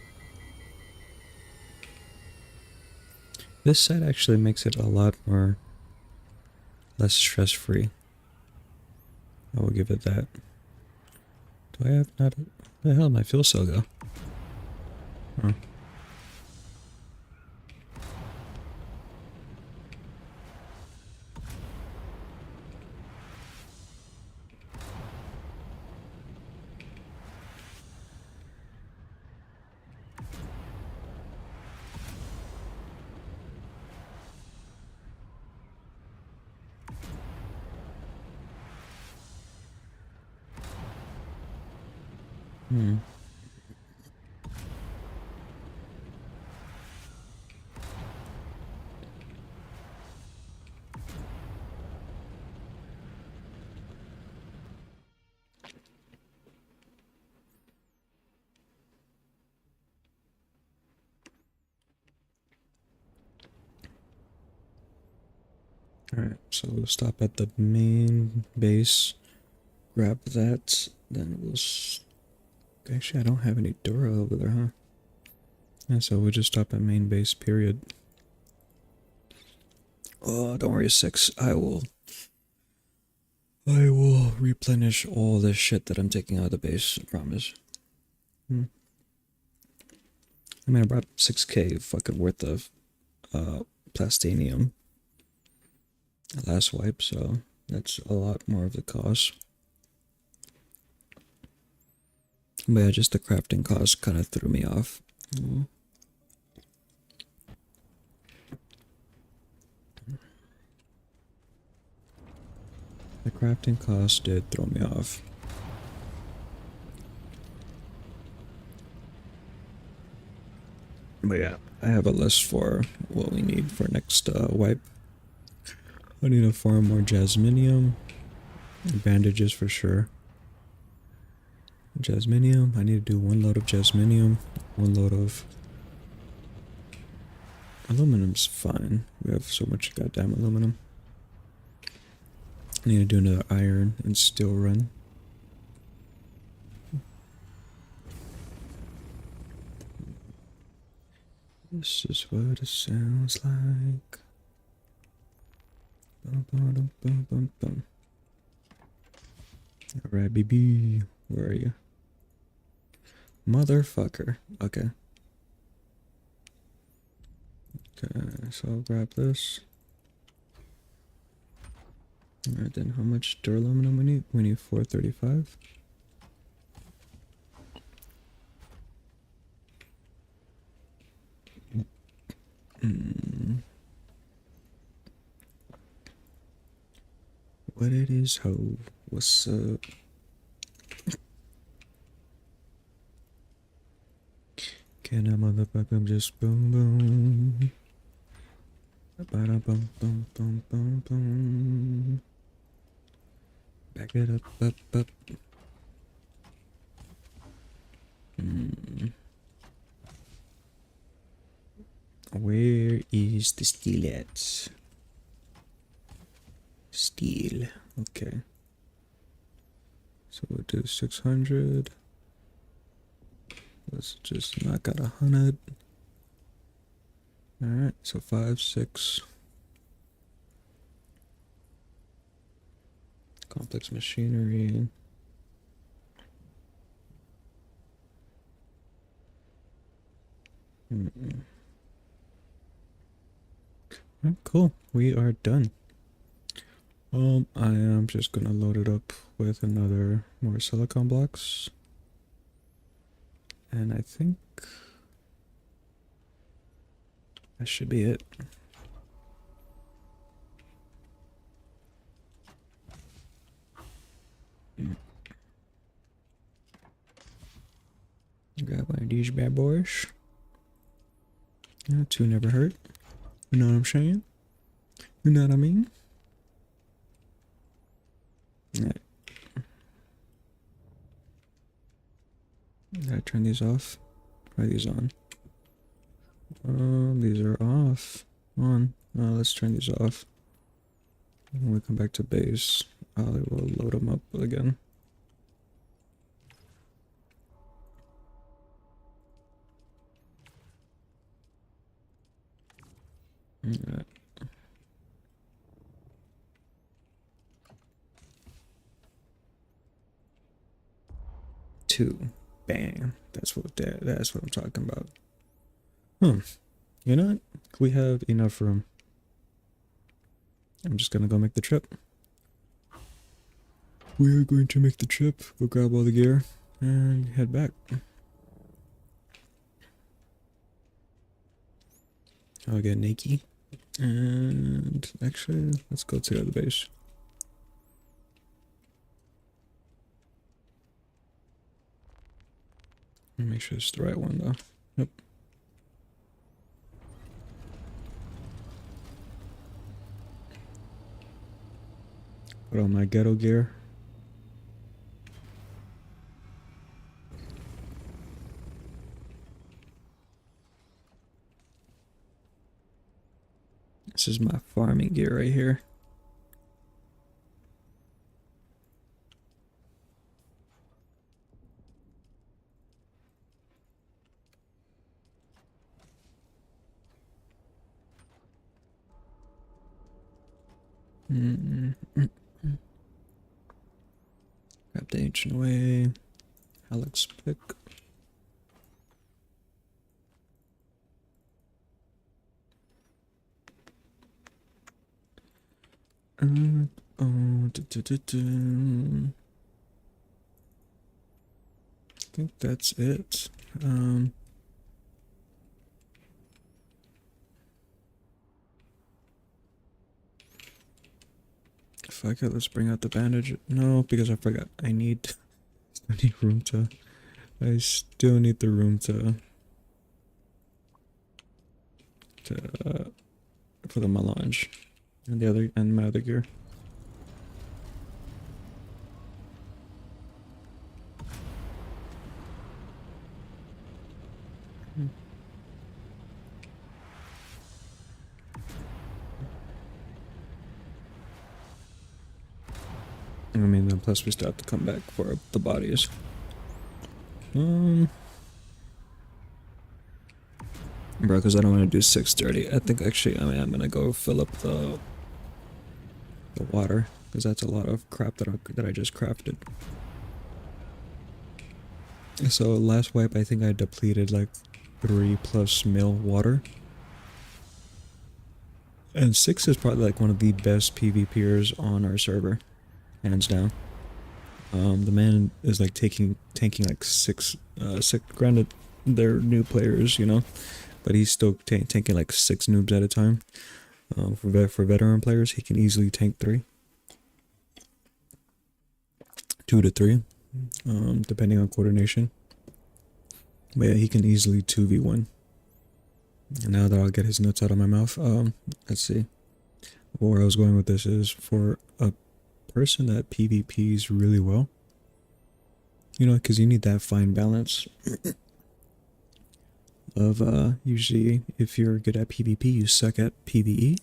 [SPEAKER 1] This side actually makes it a lot more less stress-free. I will give it that. Do I have not? Where the hell did my fuel cell go? Oh. Alright, so we'll stop at the main base, grab that, then we'll actually I don't have any Dura over there, huh? Yeah, so we'll just stop at main base, period. Oh, don't worry, 6. I will replenish all this shit that I'm taking out of the base, I promise. I mean, I brought 6k fucking worth of plastinium last wipe, so that's a lot more of the cost. But yeah, just the crafting cost kind of threw me off. The crafting cost did throw me off. But yeah, I have a list for what we need for next wipe. I need to farm more jasminium. Bandages for sure. Jasminium. I need to do 1 load of jasminium. 1 load of aluminum's fine. We have so much goddamn aluminum. I need to do another iron and steel run. This is what it sounds like. Bum, bum, bum, bum, bum. Alright, BB. Where are you? Motherfucker. Okay. Okay, so I'll grab this. Alright, then how much duraluminum we need? We need 435. What it is, ho? What's up? Can a motherfucker just boom boom? Ba-da-bum-bum-bum-bum. Back it up. Where is the steel at? Steel. Okay. So we'll do 600. Let's just knock out 100. Alright, so 5, 6. Complex machinery. Cool. We are done. I am just gonna load it up with another more silicon blocks. And I think that should be it. Grab one of these bad boys. Yeah, 2 never hurt. You know what I'm saying? You know what I mean? Alright. Did I turn these off? Try these on. These are off. On. Let's turn these off. When we come back to base, I will load them up again. Alright. 2. Bam. That's what I'm talking about. You know what? We have enough room. I'm just gonna go make the trip. We are going to make the trip, go grab all the gear, and head back. I'll get Nikki. And actually, let's go to the other base. Make sure it's the right one though. Yep. Put on my ghetto gear. This is my farming gear right here. Grab the ancient way. Alex pick. I think that's it. Fuck it, let's bring out the bandage. No, because I forgot. I need room to. I still need the room to for the melange and my other gear. I mean, then plus we still have to come back for the bodies. Bro, because I don't want to do 6:30. I think actually, I'm gonna go fill up the water because that's a lot of crap that I just crafted. So last wipe, I think I depleted like 3+ mil water. And 6 is probably like one of the best PvPers on our server, hands down. The man is like tanking like 6. Granted, they're new players, you know, but he's still tanking like 6 noobs at a time. For veteran players, he can easily tank 3, 2 to 3, depending on coordination. But yeah, he can easily 2v1. Now that I'll get his notes out of my mouth, let's see. Where I was going with this is for a person that PvPs really well, you know, because you need that fine balance of, usually if you're good at PvP, you suck at PvE,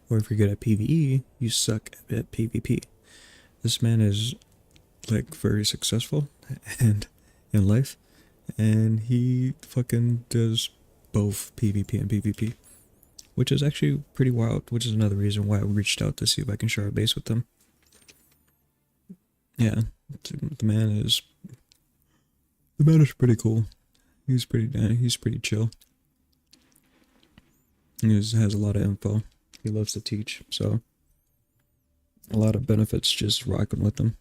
[SPEAKER 1] or if you're good at PvE, you suck at PvP. This man is, like, very successful and in life, and he fucking does both PvP and PvP, which is actually pretty wild, which is another reason why I reached out to see if I can share a base with them. Yeah, the man is pretty cool. He's pretty chill. He has a lot of info. He loves to teach, so a lot of benefits just rocking with him.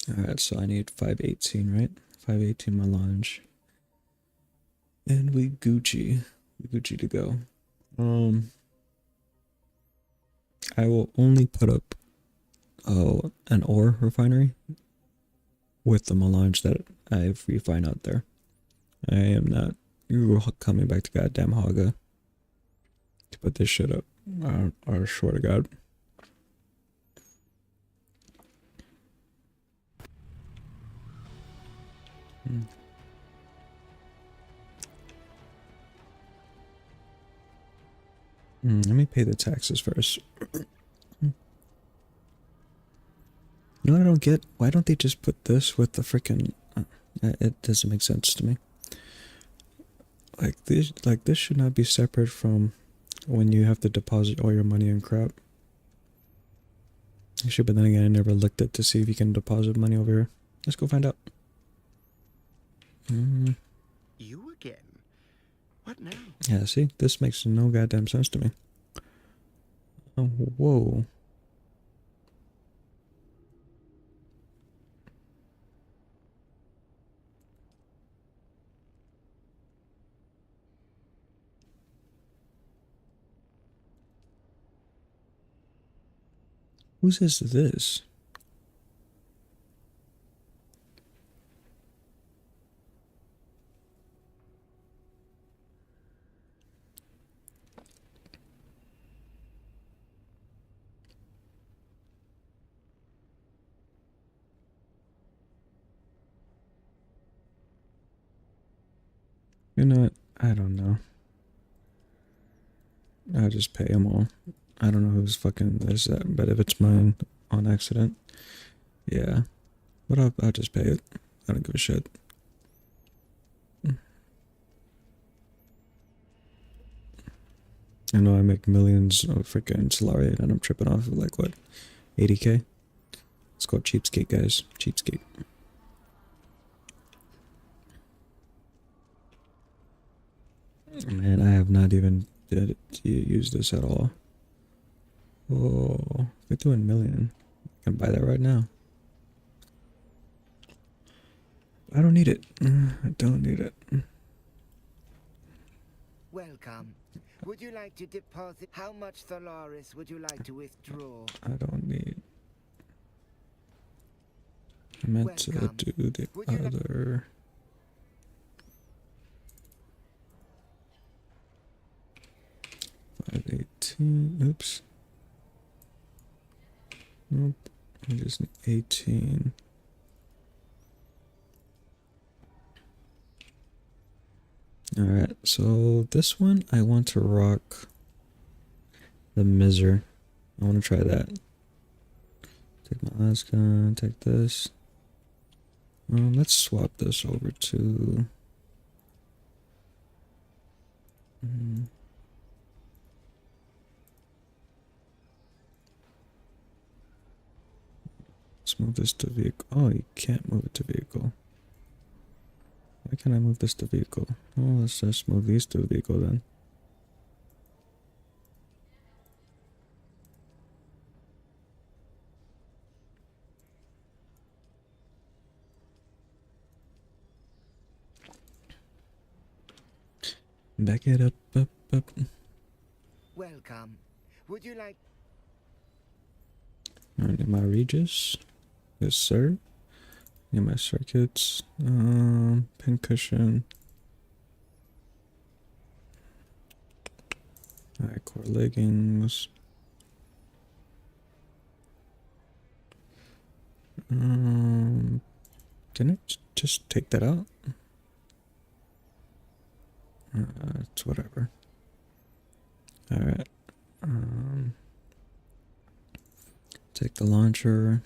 [SPEAKER 1] Alright, so I need 518, right? 518 melange. And we Gucci. Gucci to go. I will only put up an ore refinery with the melange that I've refined out there. I am not coming back to goddamn Haga to put this shit up. I swear to God. Let me pay the taxes first. You know what I don't get? Why don't they just put this with the freaking? It doesn't make sense to me. Like this should not be separate from when you have to deposit all your money and crap. Actually, but then again, I never looked at to see if you can deposit money over here. Let's go find out.
[SPEAKER 3] You again? What now?
[SPEAKER 1] Yeah, see, this makes no goddamn sense to me. Oh, whoa. Whose is this? You know what? I don't know. I'll just pay them all. I don't know whose fucking is that, but if it's mine on accident, yeah. But I'll just pay it. I don't give a shit. I know I make millions of freaking salary and I'm tripping off of like what, 80k? It's called cheapskate, guys. Cheapskate. Man, I have not even used this at all. Oh, 51 million. I can buy that right now. I don't need it. I don't need it.
[SPEAKER 4] Welcome. Would you like to deposit? How much Thalaris would you like to withdraw?
[SPEAKER 1] I don't need. I meant to do the other. Oops. Nope. I just need 18. Alright, so this one I want to rock the Miser. I want to try that. Take my last gun, take this. Let's swap this over to. Let's move this to vehicle. Oh, you can't move it to vehicle. Why can't I move this to vehicle? Oh, let's just move these to vehicle then. Back it up.
[SPEAKER 4] Welcome. Would you like?
[SPEAKER 1] Alright, my Regis. Yes, sir. Get my circuits. Pin cushion. Alright, core leggings. Didn't it just take that out? It's whatever. Alright. Take the launcher.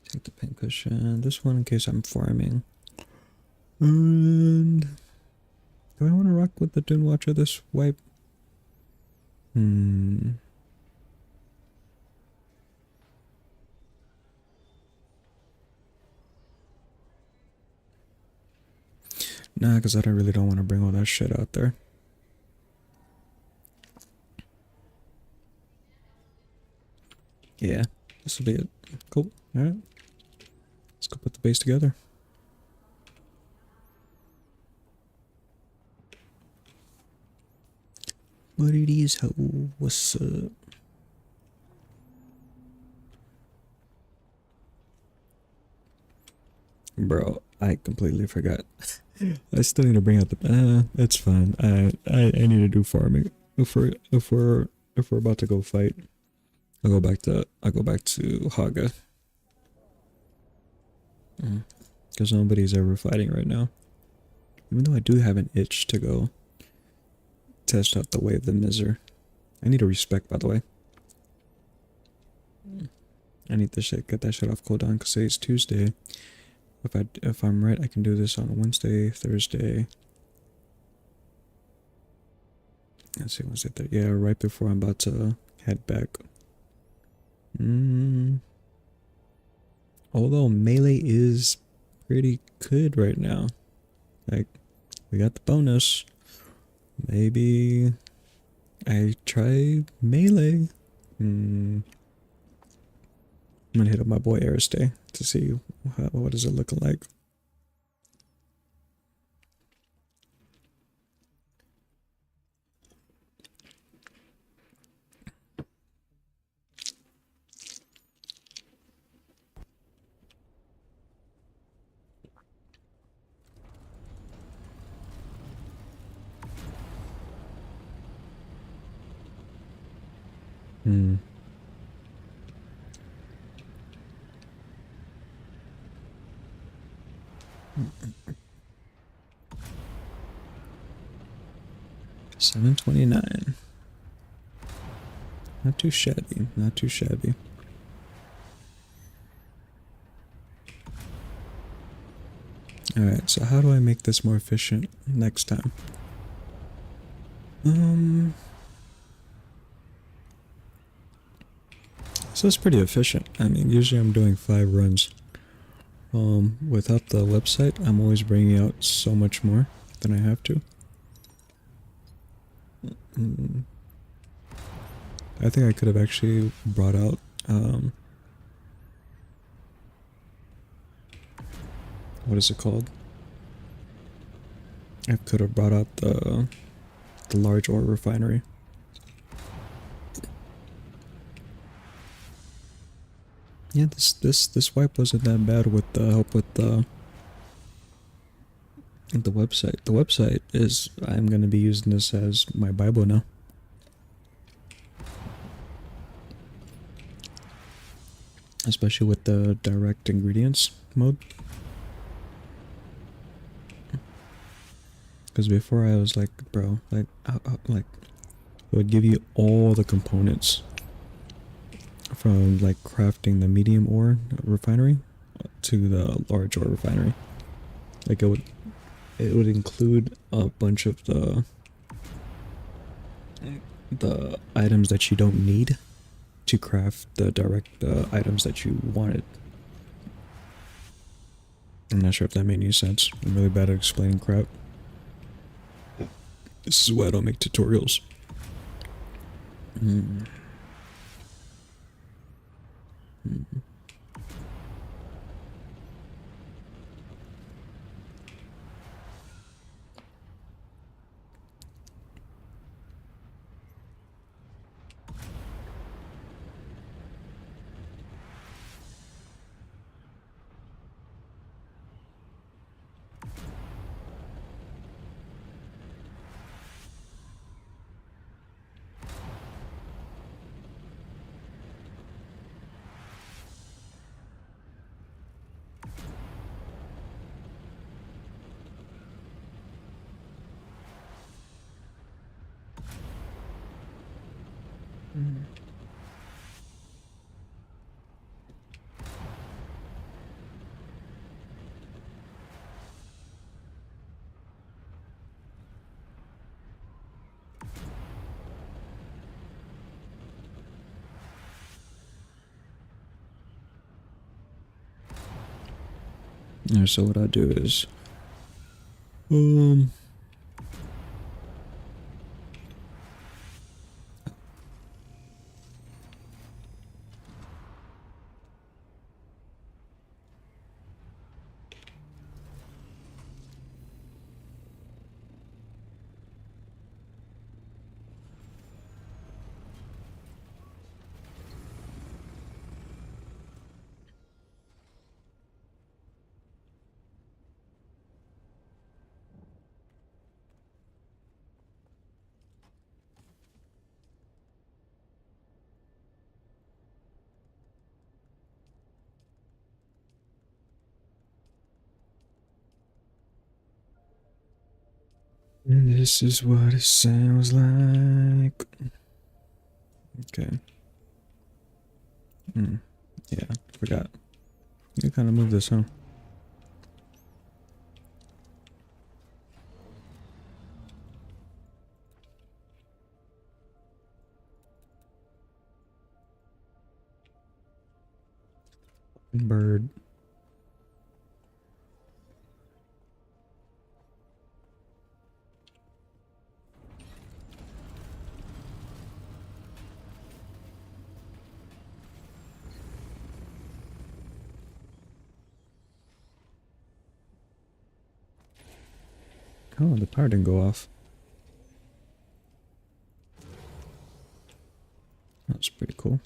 [SPEAKER 1] Take the pincushion. This one in case I'm farming. And do I want to rock with the Dune Watcher this wipe? Nah, because I really don't want to bring all that shit out there. Yeah, this will be it. Cool. Alright. Let's go put the base together. What it is, ho? What's up? Bro, I completely forgot. I still need to bring out the. It's fine. I need to do farming. If we're about to go fight, I'll go back to Haga. Because nobody's ever fighting right now. Even though I do have an itch to go test out the Way of the Miser. I need a respect, by the way. I need to get that shit off cooldown because today's Tuesday. If I'm right, I can do this on Wednesday, Thursday. Let's see, Wednesday, Thursday. Yeah, right before I'm about to head back. Although melee is pretty good right now. Like, we got the bonus. Maybe I try melee. I'm gonna hit up my boy Aristay to see what is it looking like. Hmm. $7.29. Not too shabby. Not too shabby. Alright, so how do I make this more efficient next time? So it's pretty efficient. I mean, usually I'm doing 5 runs. Without the website, I'm always bringing out so much more than I have to. I think I could have actually brought out, what is it called? I could have brought out the large ore refinery. Yeah, this wipe wasn't that bad with the help with the website. The website is, I'm gonna be using this as my Bible now. Especially with the direct ingredients mode. Because before I was like, bro, like it would give you all the components from like crafting the medium ore refinery to the large ore refinery. Like it would include a bunch of the items that you don't need to craft the direct items that you wanted. I'm not sure if that made any sense. I'm really bad at explaining crap. This is why I don't make tutorials. Yeah, so what I do is, um, this is what it sounds like. Okay. Yeah, forgot. You kind of move this, huh? Bird. Oh, the power didn't go off. That's pretty cool.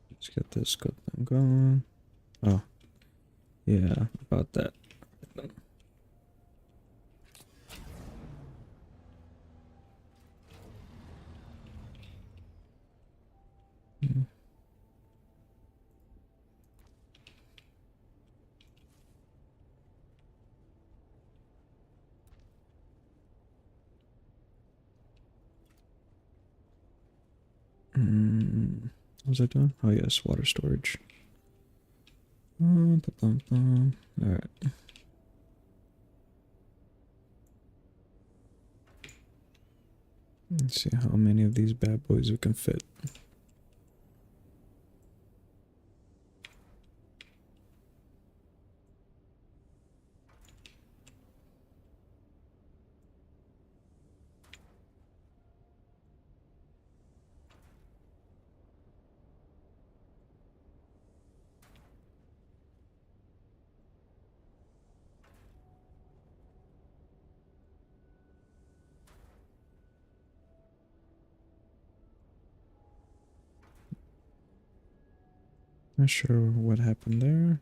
[SPEAKER 1] Let's get this good thing going. Oh, yeah, about that. What was I doing? Oh, yes, water storage. Alright. Let's see how many of these bad boys we can fit. Not sure what happened there.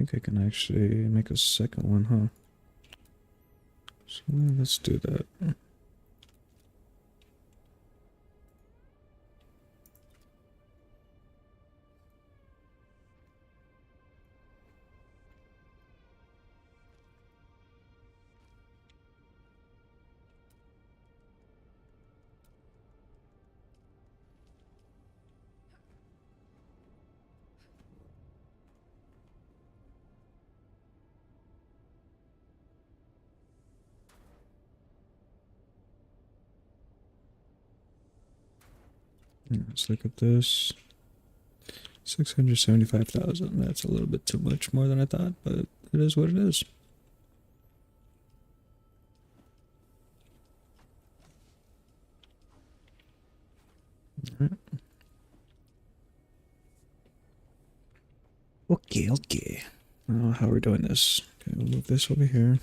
[SPEAKER 1] think I can actually make a second one, huh? So let's do that. Let's look at this. 675,000. That's a little bit too much more than I thought, but it is what it is. Alright. Okay, okay. How are we doing this? Okay, we'll move this over here.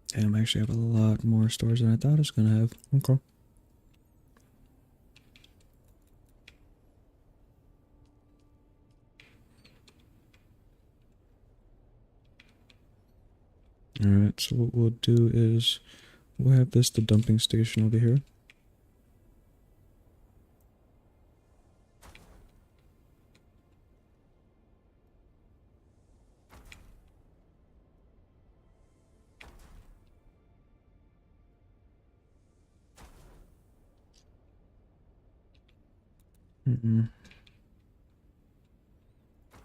[SPEAKER 1] Damn, I actually have a lot more stores than I thought I was gonna have. Okay. Alright, so what we'll do is we'll have this the dumping station over here.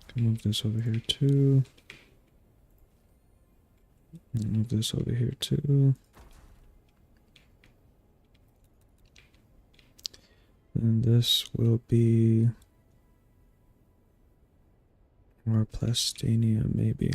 [SPEAKER 1] Can move this over here too. Move this over here too. And this will be more plastania, maybe.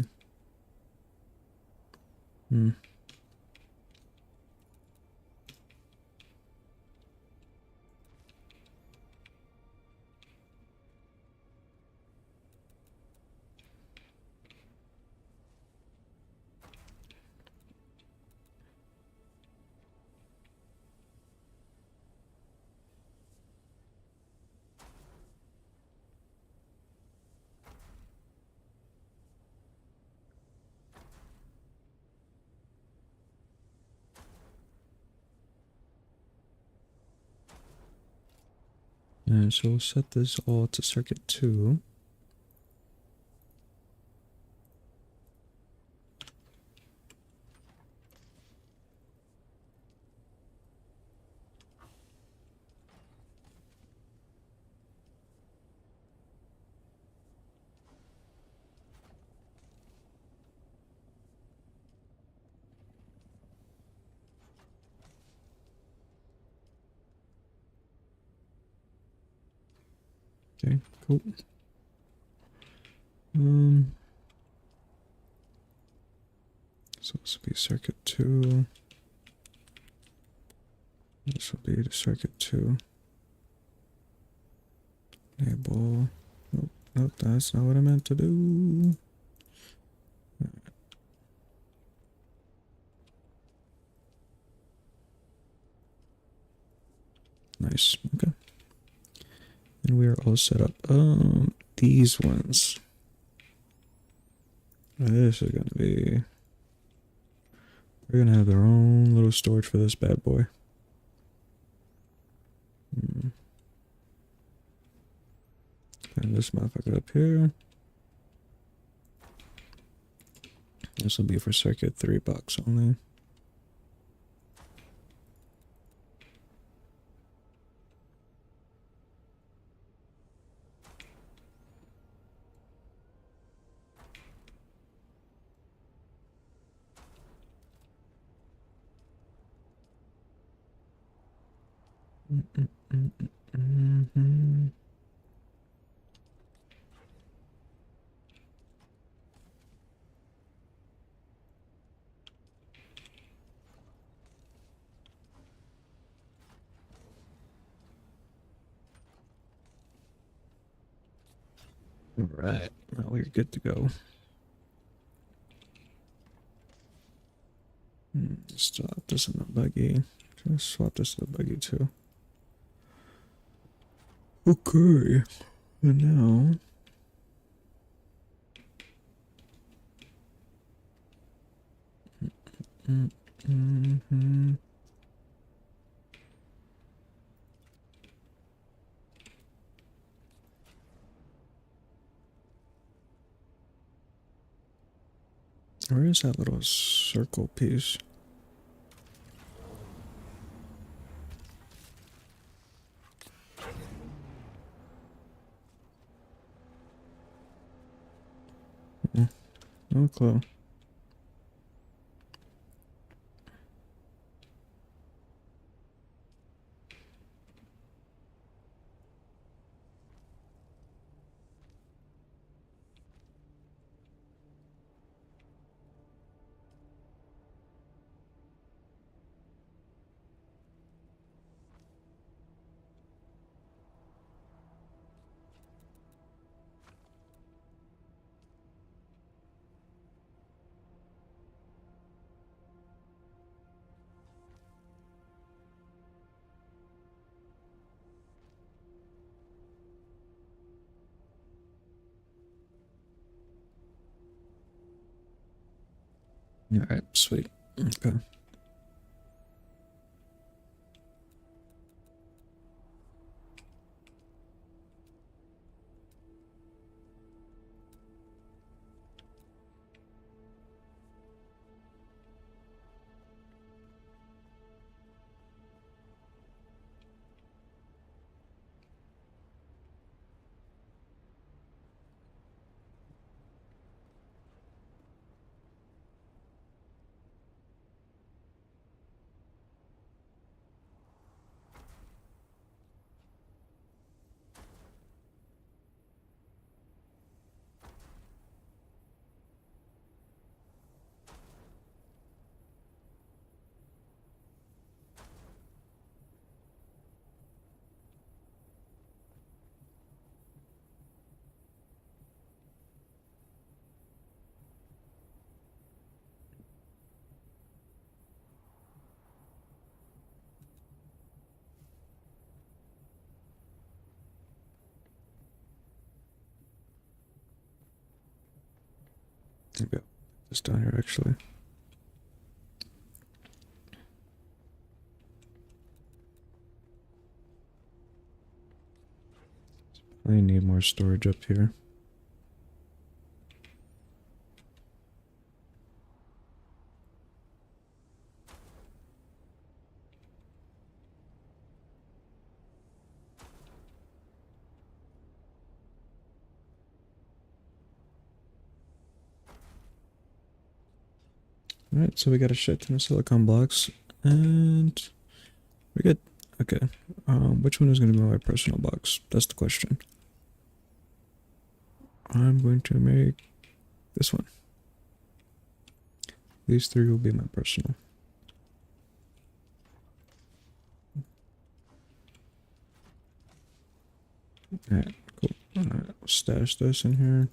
[SPEAKER 1] And so we'll set this all to circuit 2. Okay, cool. So this will be circuit 2. This will be the circuit 2. Enable. Nope, nope, that's not what I meant to do. Nice, okay. And we are all set up. These ones. This is gonna be... We're gonna have their own little storage for this bad boy. And this motherfucker up here. This will be for circuit 3 bucks only. Alright, now we're good to go. Swap this in the buggy. Just swap this in the buggy too. Okay. And now. Mm-hmm. Where is that little circle piece? No clue. Alright, sweet. Okay. Maybe I'll put this down here actually. I need more storage up here. Alright, so we got a shit ton of silicon blocks, and we're good. Okay, which one is going to be my personal box? That's the question. I'm going to make this one. These three will be my personal. Alright, cool. Alright, I'll stash this in here.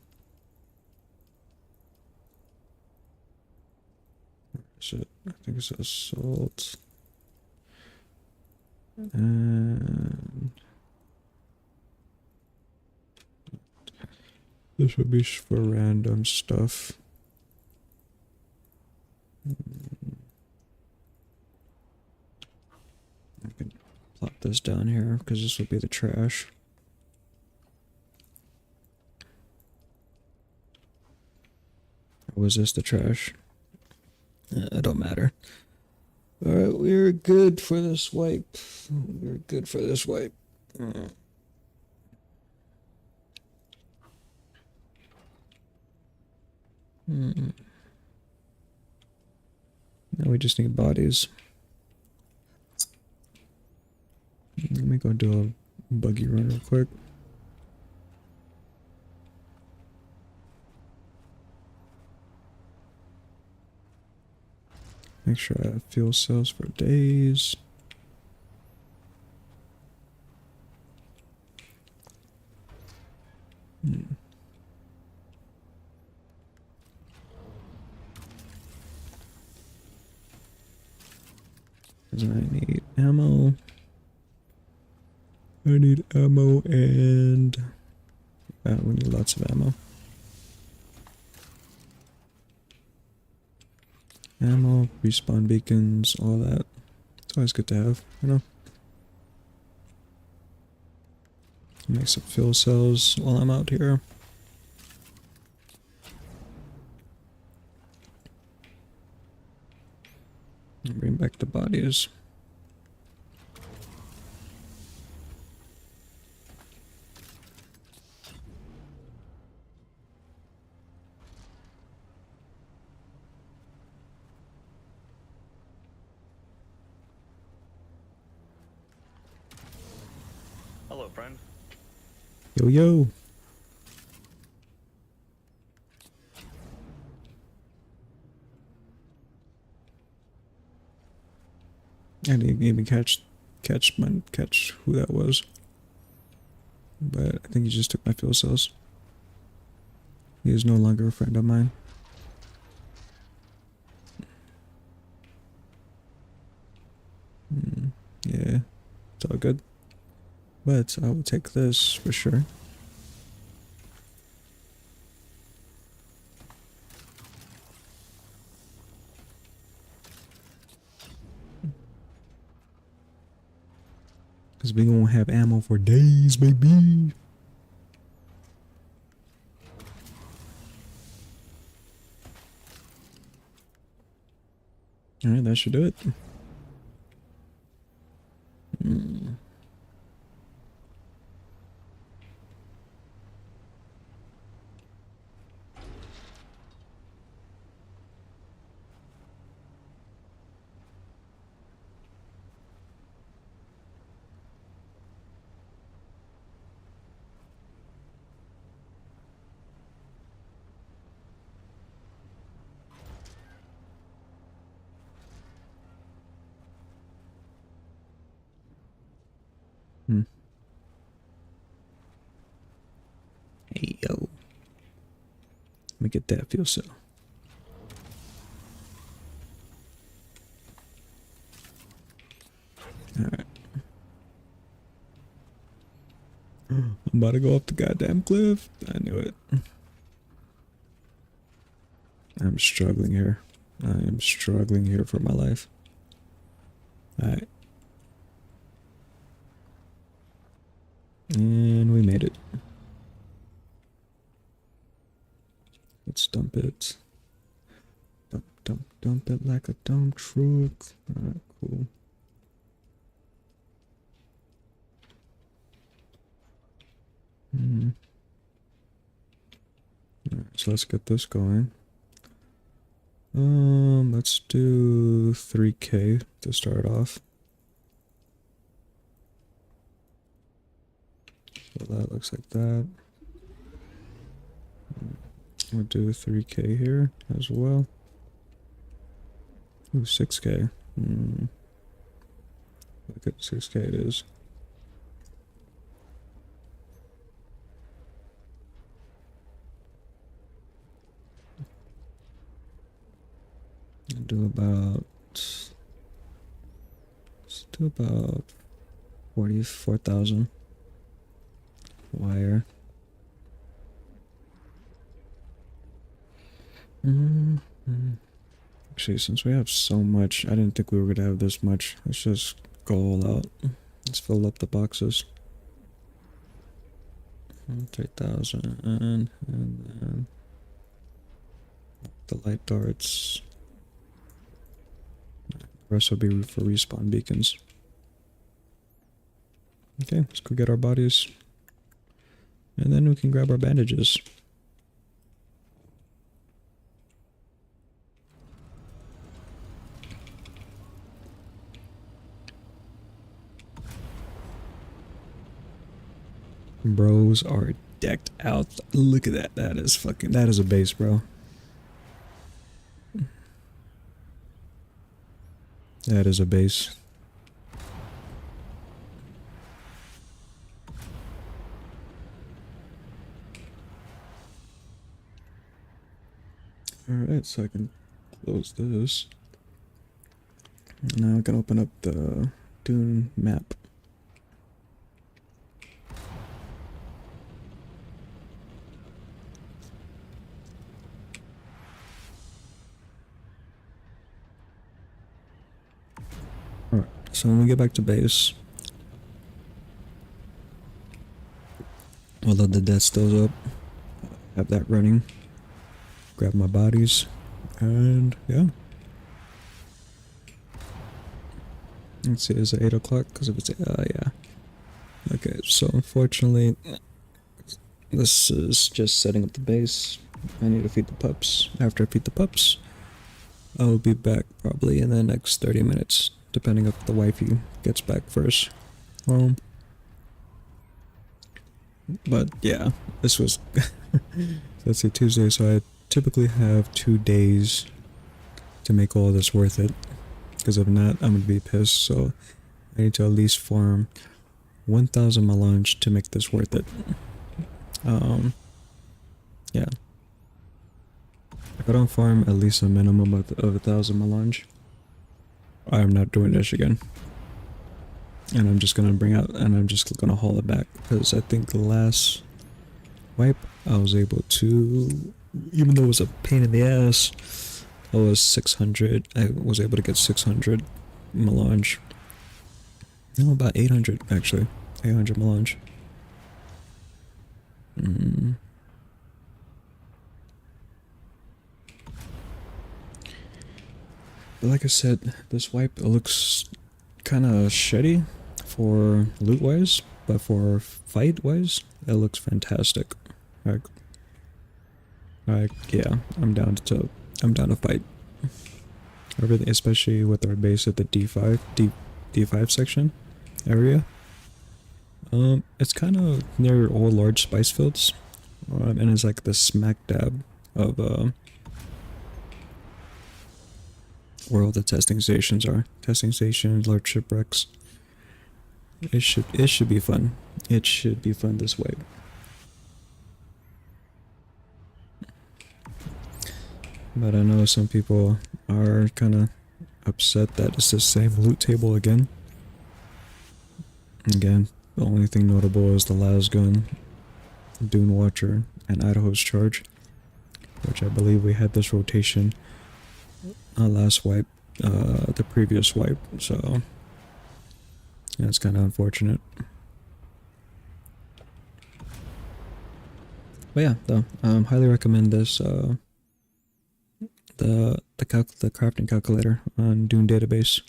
[SPEAKER 1] So I think it says salt. And this would be for random stuff. I can plop this down here because this will be the trash. Or was this the trash? It don't matter. Alright, we're good for this wipe. We're good for this wipe. Now we just need bodies. Let me go do a buggy run real quick. Make sure I have fuel cells for days. Because I need ammo. I need ammo and we need lots of ammo. Ammo, respawn beacons, all that. It's always good to have, you know. Make some fuel cells while I'm out here. And bring back the bodies.
[SPEAKER 5] Hello, friend.
[SPEAKER 1] Yo, yo. I didn't even catch who that was. But I think he just took my fuel cells. He is no longer a friend of mine. Yeah, it's all good. But I will take this for sure. Because we gonna have ammo for days, baby. Alright, that should do it. Hey, yo. Let me get that fuel cell. Alright. I'm about to go off the goddamn cliff. I knew it. I'm struggling here. I am struggling here for my life. Alright. And we made it. Let's dump it. Dump it like a dump truck. Alright, cool. Alright, so let's get this going. Let's do 3K to start off. So that looks like that. We'll do 3K here as well. Ooh, 6K. Look at 6K it is. Do about, let's do about 44,000 wire. Actually, since we have so much, I didn't think we were gonna have this much. Let's just go all out. Let's fill up the boxes. 3,000 and then the light darts. The rest will be for respawn beacons. Okay, let's go get our bodies. And then we can grab our bandages. Bros are decked out. Look at that. That is a base, bro. That is a base. Alright, so I can close this. Now I can open up the Dune map. So when we get back to base, we'll load the death stills up, have that running, grab my bodies, and yeah. Let's see, is it 8 o'clock? Because if it's, yeah. Okay, so unfortunately, this is just setting up the base. I need to feed the pups. After I feed the pups, I will be back probably in the next 30 minutes, depending if the wifey gets back first. But yeah, this was, let's see, Tuesday, so I typically have 2 days to make all this worth it. Because if not, I'm gonna be pissed, so I need to at least farm 1,000 melange to make this worth it. Yeah. If I don't farm at least a minimum of 1,000 melange, I'm not doing this again. And I'm just gonna I'm just gonna haul it back, because I think the last wipe I was able to, even though it was a pain in the ass, I was 600. I was able to get 600 melange. No, about 800 actually. 800 melange. But like I said, this wipe looks kind of shitty for loot wise, but for fight wise, it looks fantastic. Like yeah, I'm down to fight. Everything, especially with our base at the D5 section area. It's kind of near all large spice fields, and it's like the smack dab of where all the testing stations are. Testing stations, large shipwrecks. It should be fun. It should be fun this way. But I know some people are kind of upset that it's the same loot table again. Again, the only thing notable is the Lasgun, Dune Watcher, and Idaho's Charge, which I believe we had this rotation last wipe, the previous wipe, so yeah, it's kind of unfortunate. But yeah, though, highly recommend this, the crafting calculator on Dune database.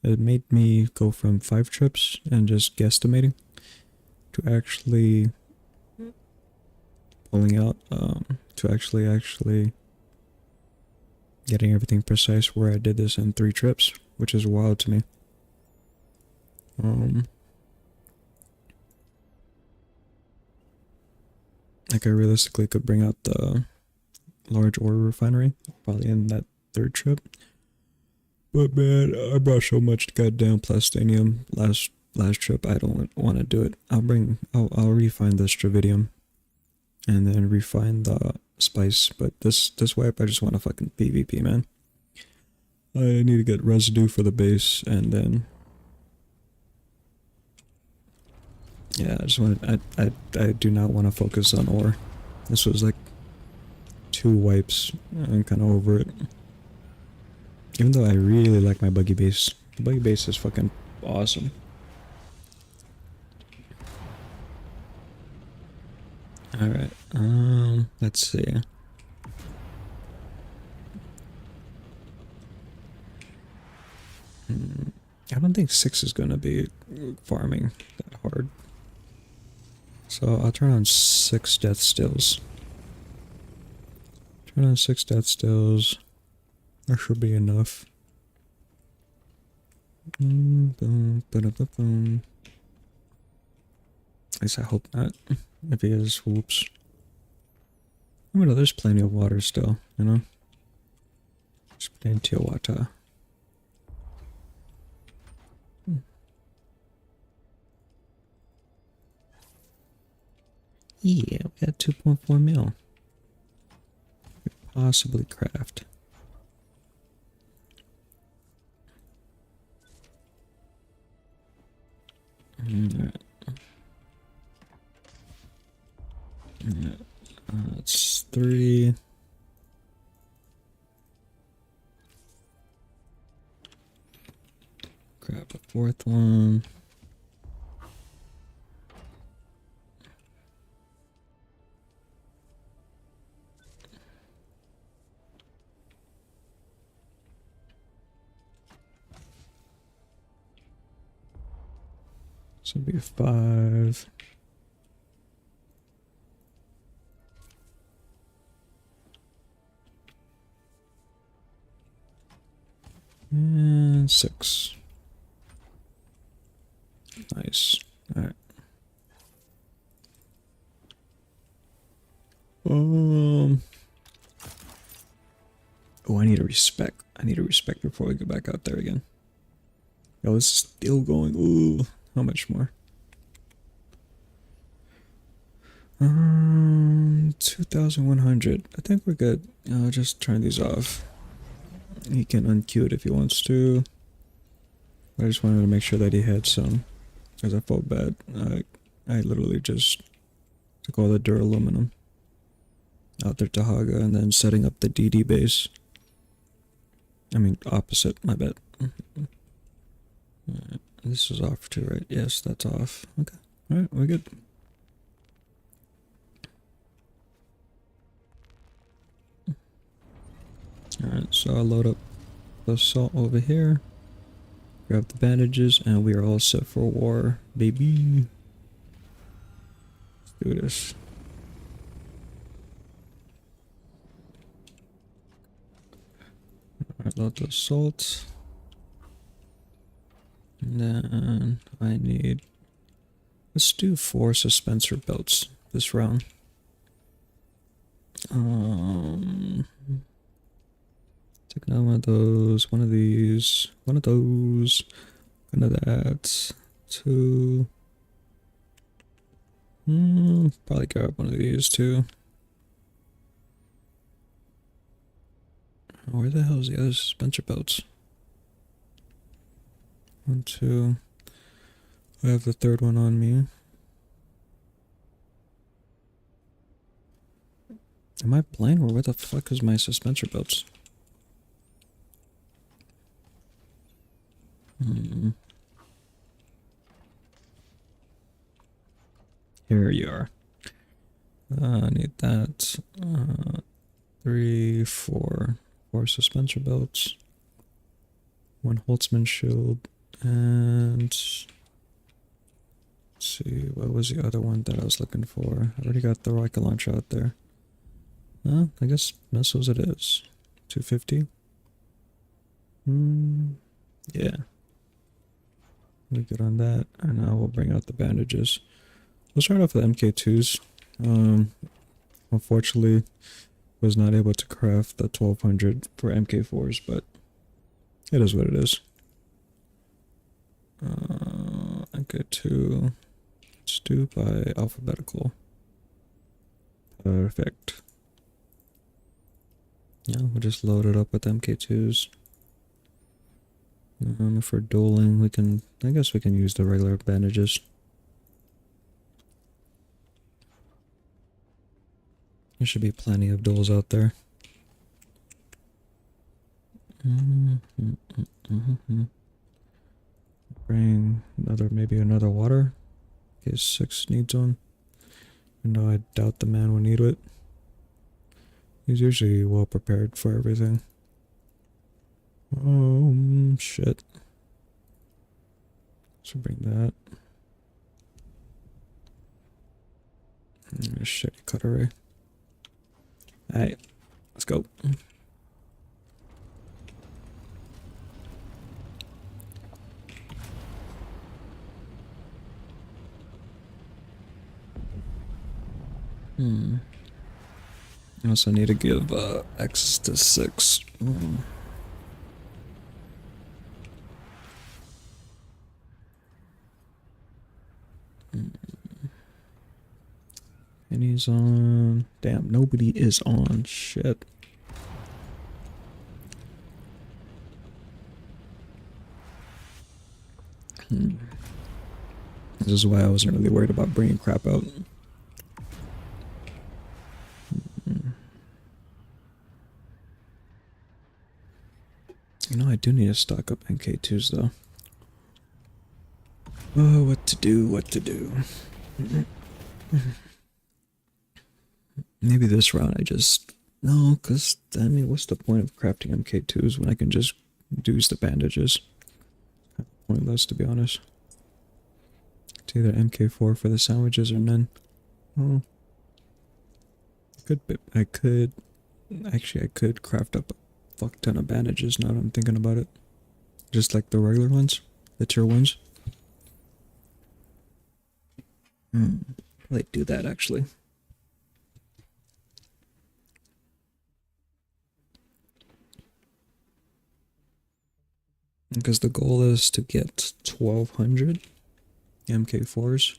[SPEAKER 1] It made me go from 5 trips and just guesstimating to actually pulling out, to actually getting everything precise, where I did this in 3 trips, which is wild to me. Like I realistically could bring out the large ore refinery probably in that 3rd trip. But man, I brought so much goddamn plastinium last trip, I don't want to do it. I'll refine the stravidium and then refine the spice, but this wipe I just want to fucking PvP, man. I need to get residue for the base, and then yeah, I do not want to focus on ore. This was like 2 wipes. I'm kind of over it. Even though I really like my buggy base. The buggy base is fucking awesome. Alright, let's see. I don't think 6 is gonna be farming that hard. So I'll turn on 6 death stills. Turn on 6 death stills. That should be enough. At least I hope not. If he is, whoops. I mean, there's plenty of water still, you know? There's plenty of water. Yeah, we got 2.4 mil. Could possibly craft. Alright. It's 3. Craft Grab a fourth one. This would be 5. And 6. Nice. Alright. Oh, I need a respect. I need a respect before we go back out there again. Yo, it's still going. Ooh, how much more? 2,100. I think we're good. I'll just turn these off. He can unqueue it if he wants to. I just wanted to make sure that he had some, because I felt bad. I literally just took all the duraluminum out there to Haga and then setting up the DD base. I mean, opposite, my bad. This is off too, right? Yes, that's off. Okay. Alright, we're good. Alright, so I'll load up the salt over here. Grab the bandages, and we are all set for war, baby. Let's do this. Alright, load the salt. And then I need... Let's do 4 suspensor belts this round. Take another one of those, one of these, one of those, one of that, 2. Probably grab one of these too. Where the hell is the other suspensor belts? 1, 2. I have the third one on me. Am I blind or where the fuck is my suspensor belts? Here you are. I need that. 3, 4. 4 suspensor belts. 1 Holtzman shield. And... Let's see, what was the other one that I was looking for? I already got the rocket launcher out there. I guess missiles it is. 250. Yeah. We're good on that. And now we'll bring out the bandages. We'll start off with MK2s. Unfortunately, was not able to craft the 1200 for MK4s, but it is what it is. MK2. Let's do by alphabetical. Perfect. Yeah, we'll just load it up with MK2s. If we're dueling, I guess we can use the regular bandages. There should be plenty of duels out there. Bring maybe another water. In case 6 needs one. Even though I doubt the man will need it. He's usually well prepared for everything. Oh, shit. So bring that. Shitty cutter. Alright, let's go. I also need to give X to 6. And he's on. Damn, nobody is on. Shit. This is why I wasn't really worried about bringing crap out. You know, I do need to stock up MK2s though. Oh, what to do, what to do. Maybe this round I just... No, because, I mean, what's the point of crafting MK2s when I can just use the bandages? Pointless, to be honest. It's either MK4 for the sandwiches or none. Oh. Actually, I could craft up a fuck ton of bandages now that I'm thinking about it. Just like the regular ones, the tier ones. Probably do that, actually. Because the goal is to get 1200 MK4s,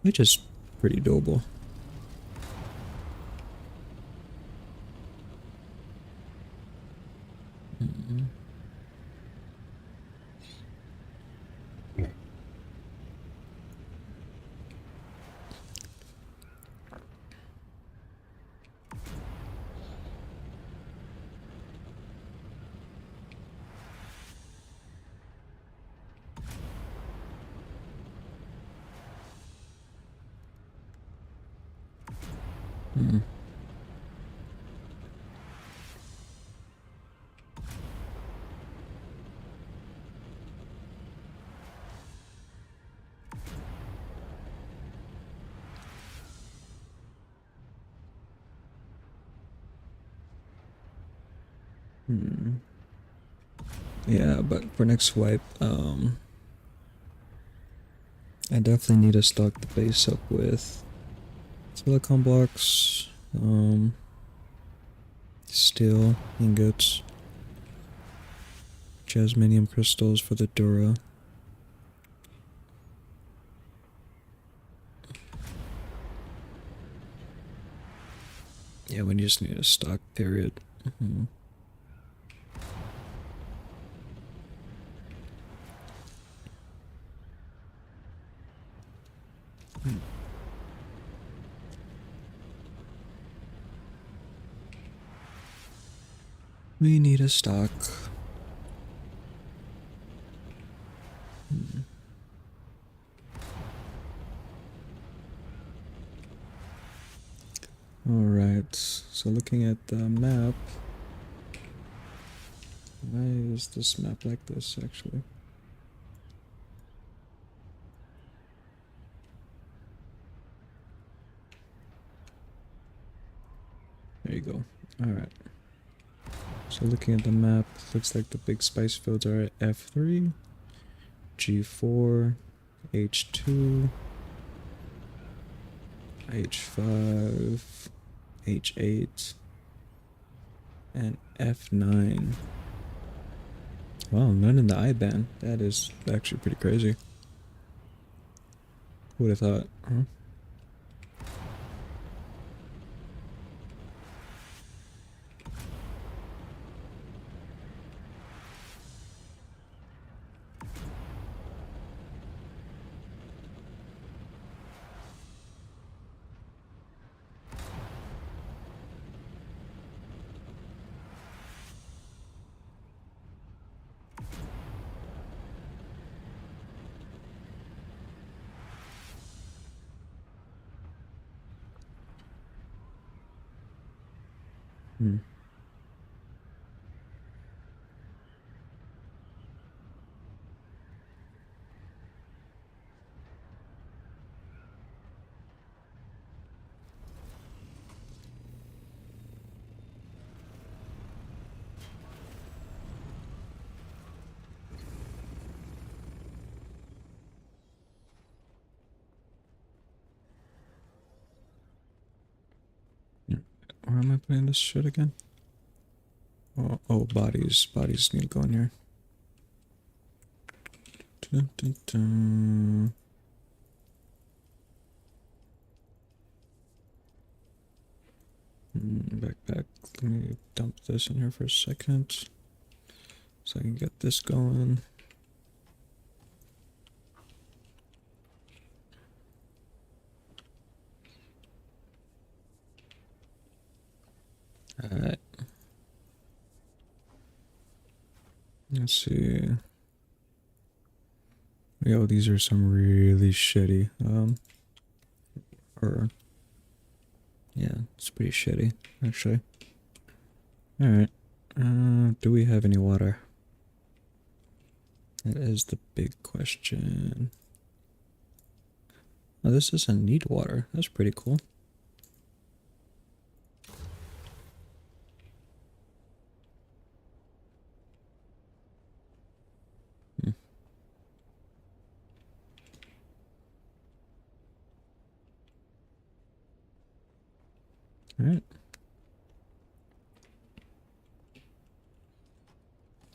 [SPEAKER 1] which is pretty doable. Yeah, but for next wipe, I definitely need to stock the base up with silicon blocks, steel ingots, jasminium crystals for the Dura. Yeah, we just need a stock, period. We need a stock. Alright, so looking at the map, why is this map like this actually? There you go. Alright. So looking at the map, looks like the big spice fields are at F3, G4, H2, H5, H8, and F9. Wow, none in the I band. That is actually pretty crazy. Who would have thought, huh? Hmm. Where am I putting this shit again? Oh, bodies. Bodies need to go in here. Dun, dun, dun. Backpack. Let me dump this in here for a second so I can get this going. Alright. Let's see. Yo, these are some really shitty, or, yeah, it's pretty shitty, actually. Alright, do we have any water? That is the big question. Oh, this doesn't need water. That's pretty cool. Hmm. Alright.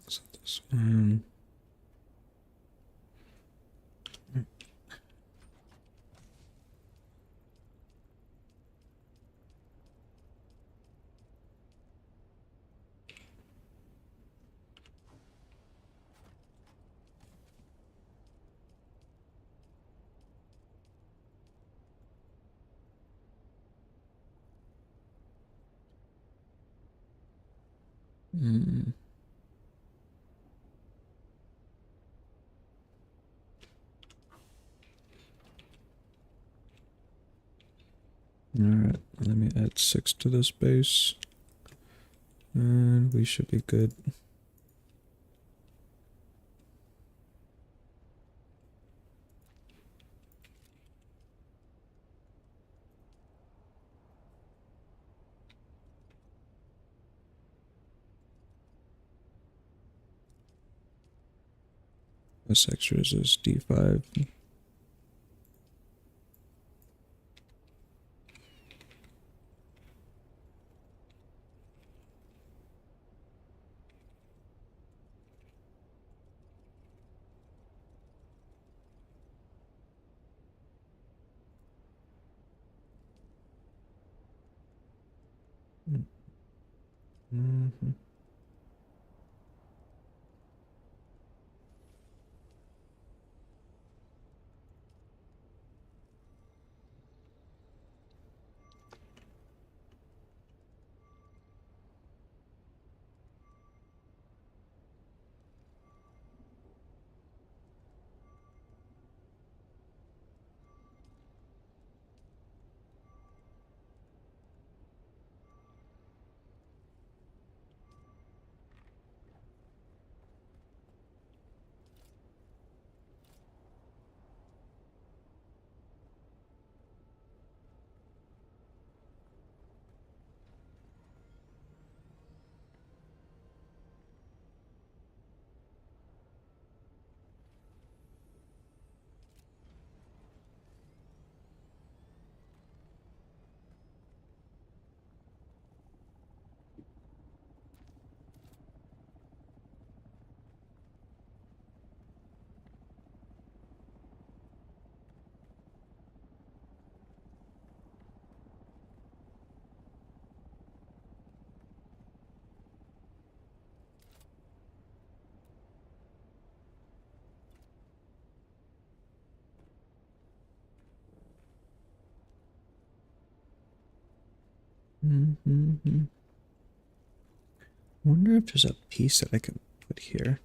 [SPEAKER 1] So this one. Mm. Alright, let me add 6 to this base. And we should be good. This extras is D5. Mm-hmm. Mm-hmm. Wonder if there's a piece that I can put here.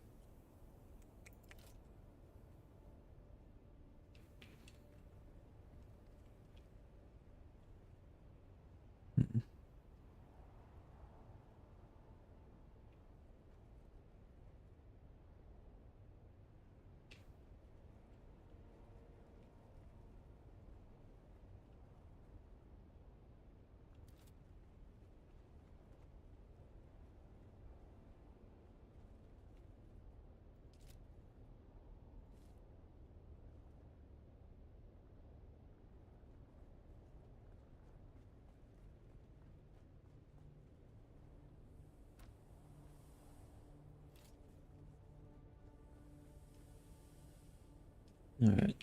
[SPEAKER 1] Alright.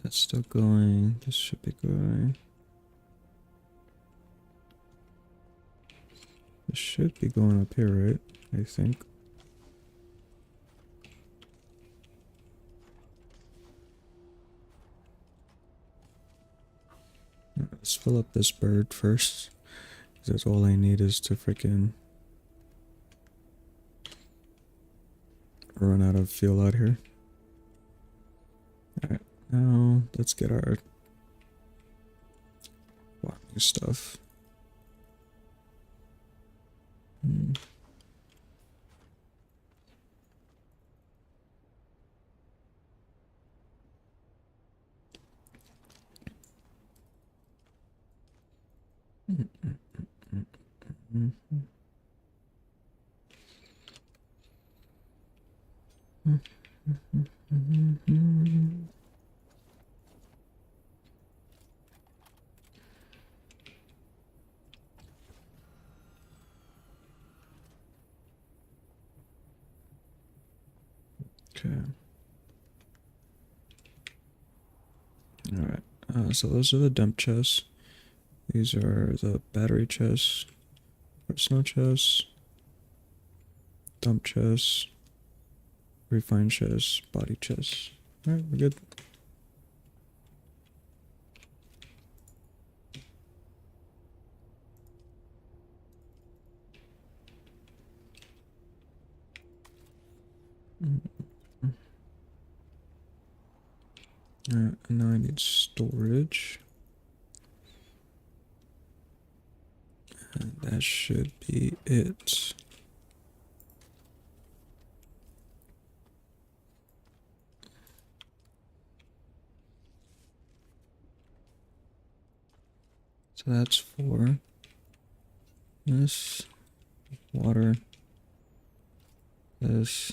[SPEAKER 1] That's still going. This should be going. This should be going up here, right? I think. Let's fill up this bird first. 'Cause that's all I need is to freaking run out of fuel out here. Alright, now let's get our farming stuff. Okay. Alright, so those are the dump chests. These are the battery chests, personal chests, dump chests, refine chests, body chests. Alright, we're good. Alright, and now I need storage. And that should be it. So that's for this, water, this.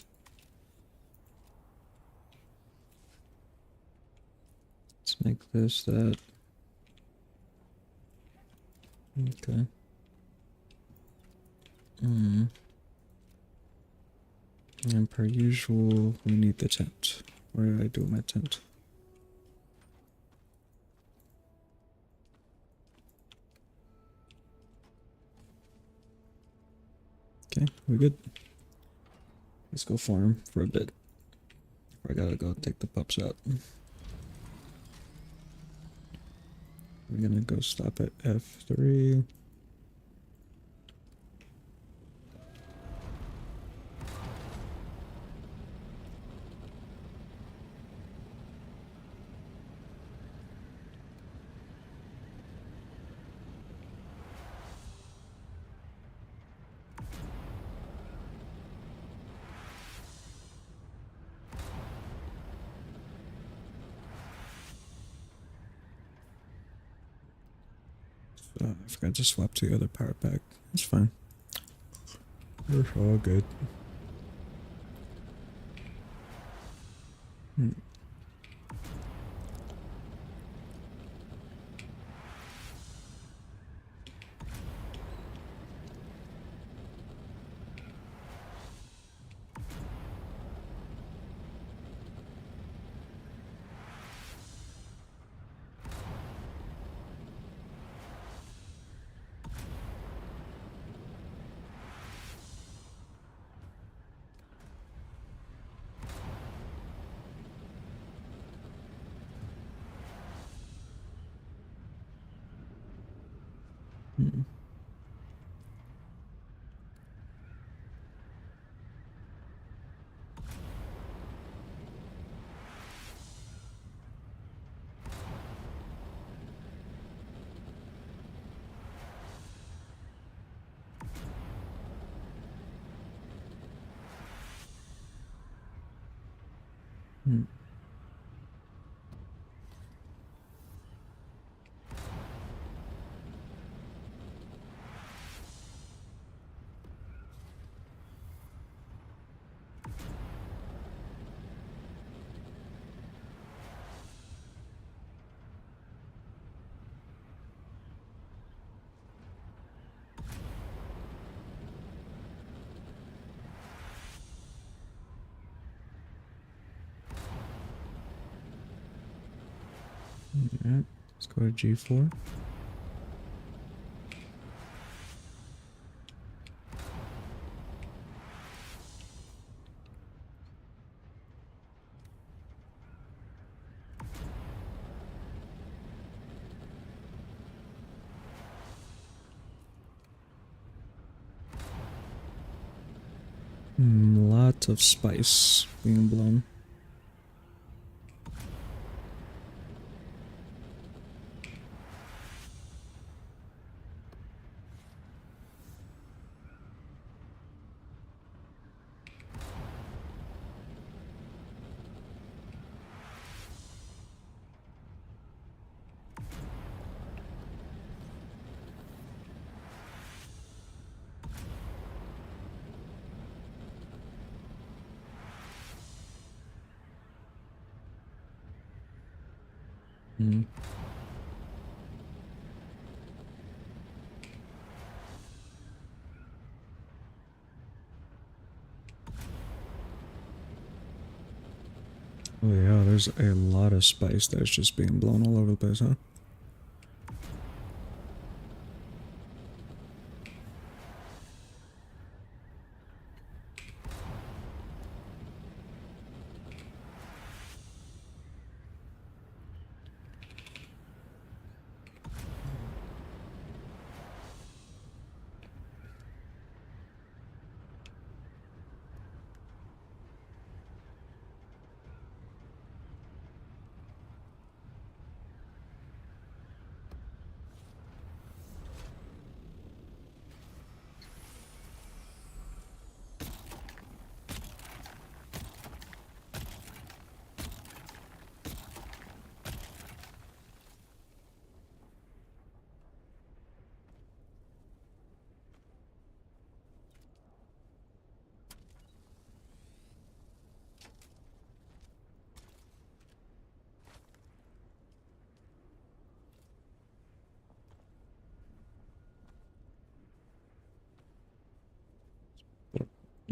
[SPEAKER 1] Let's make this that. Okay. And per usual, we need the tent. Where did I do my tent? Okay, we're good. Let's go farm for a bit. I gotta go take the pups out. We're gonna go stop at F3. I forgot to swap to the other power pack. It's fine. We're all good. Alright, let's go to G4. lot of spice being blown. Hmm. Oh yeah, there's a lot of spice that's just being blown all over the place, huh?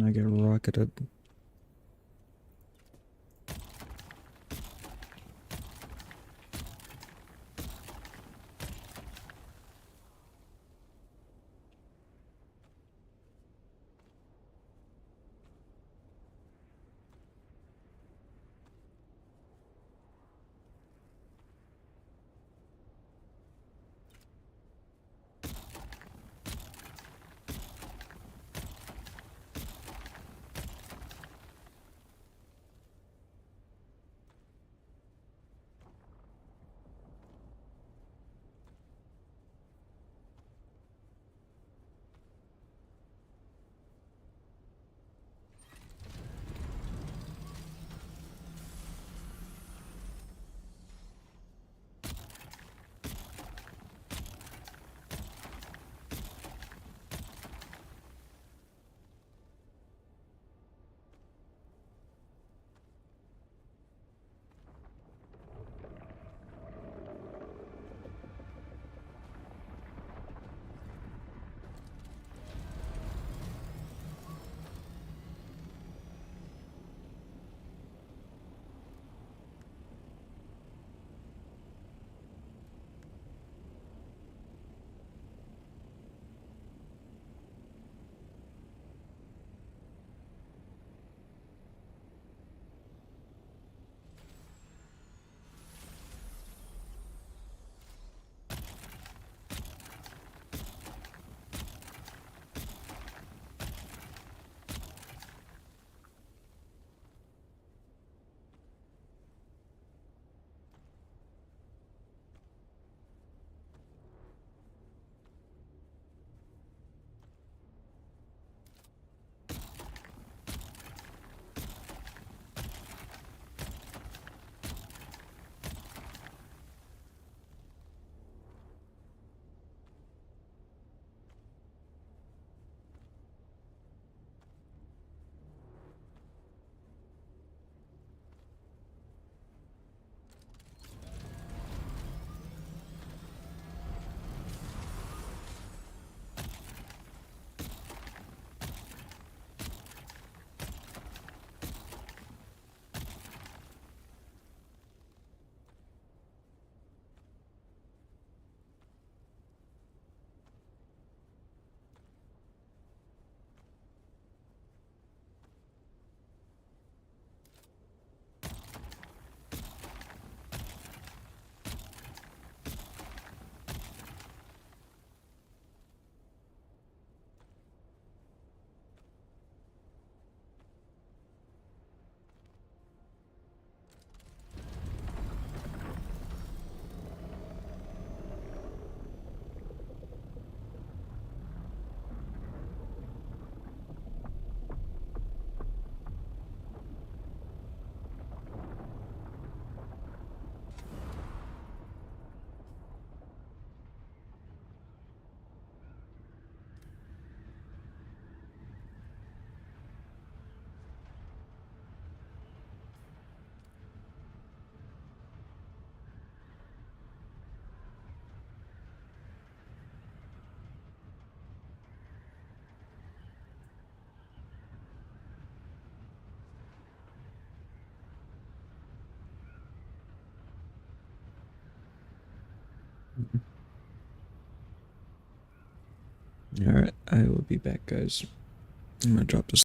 [SPEAKER 1] I get rocketed. Alright, I will be back, guys. I'm gonna drop this.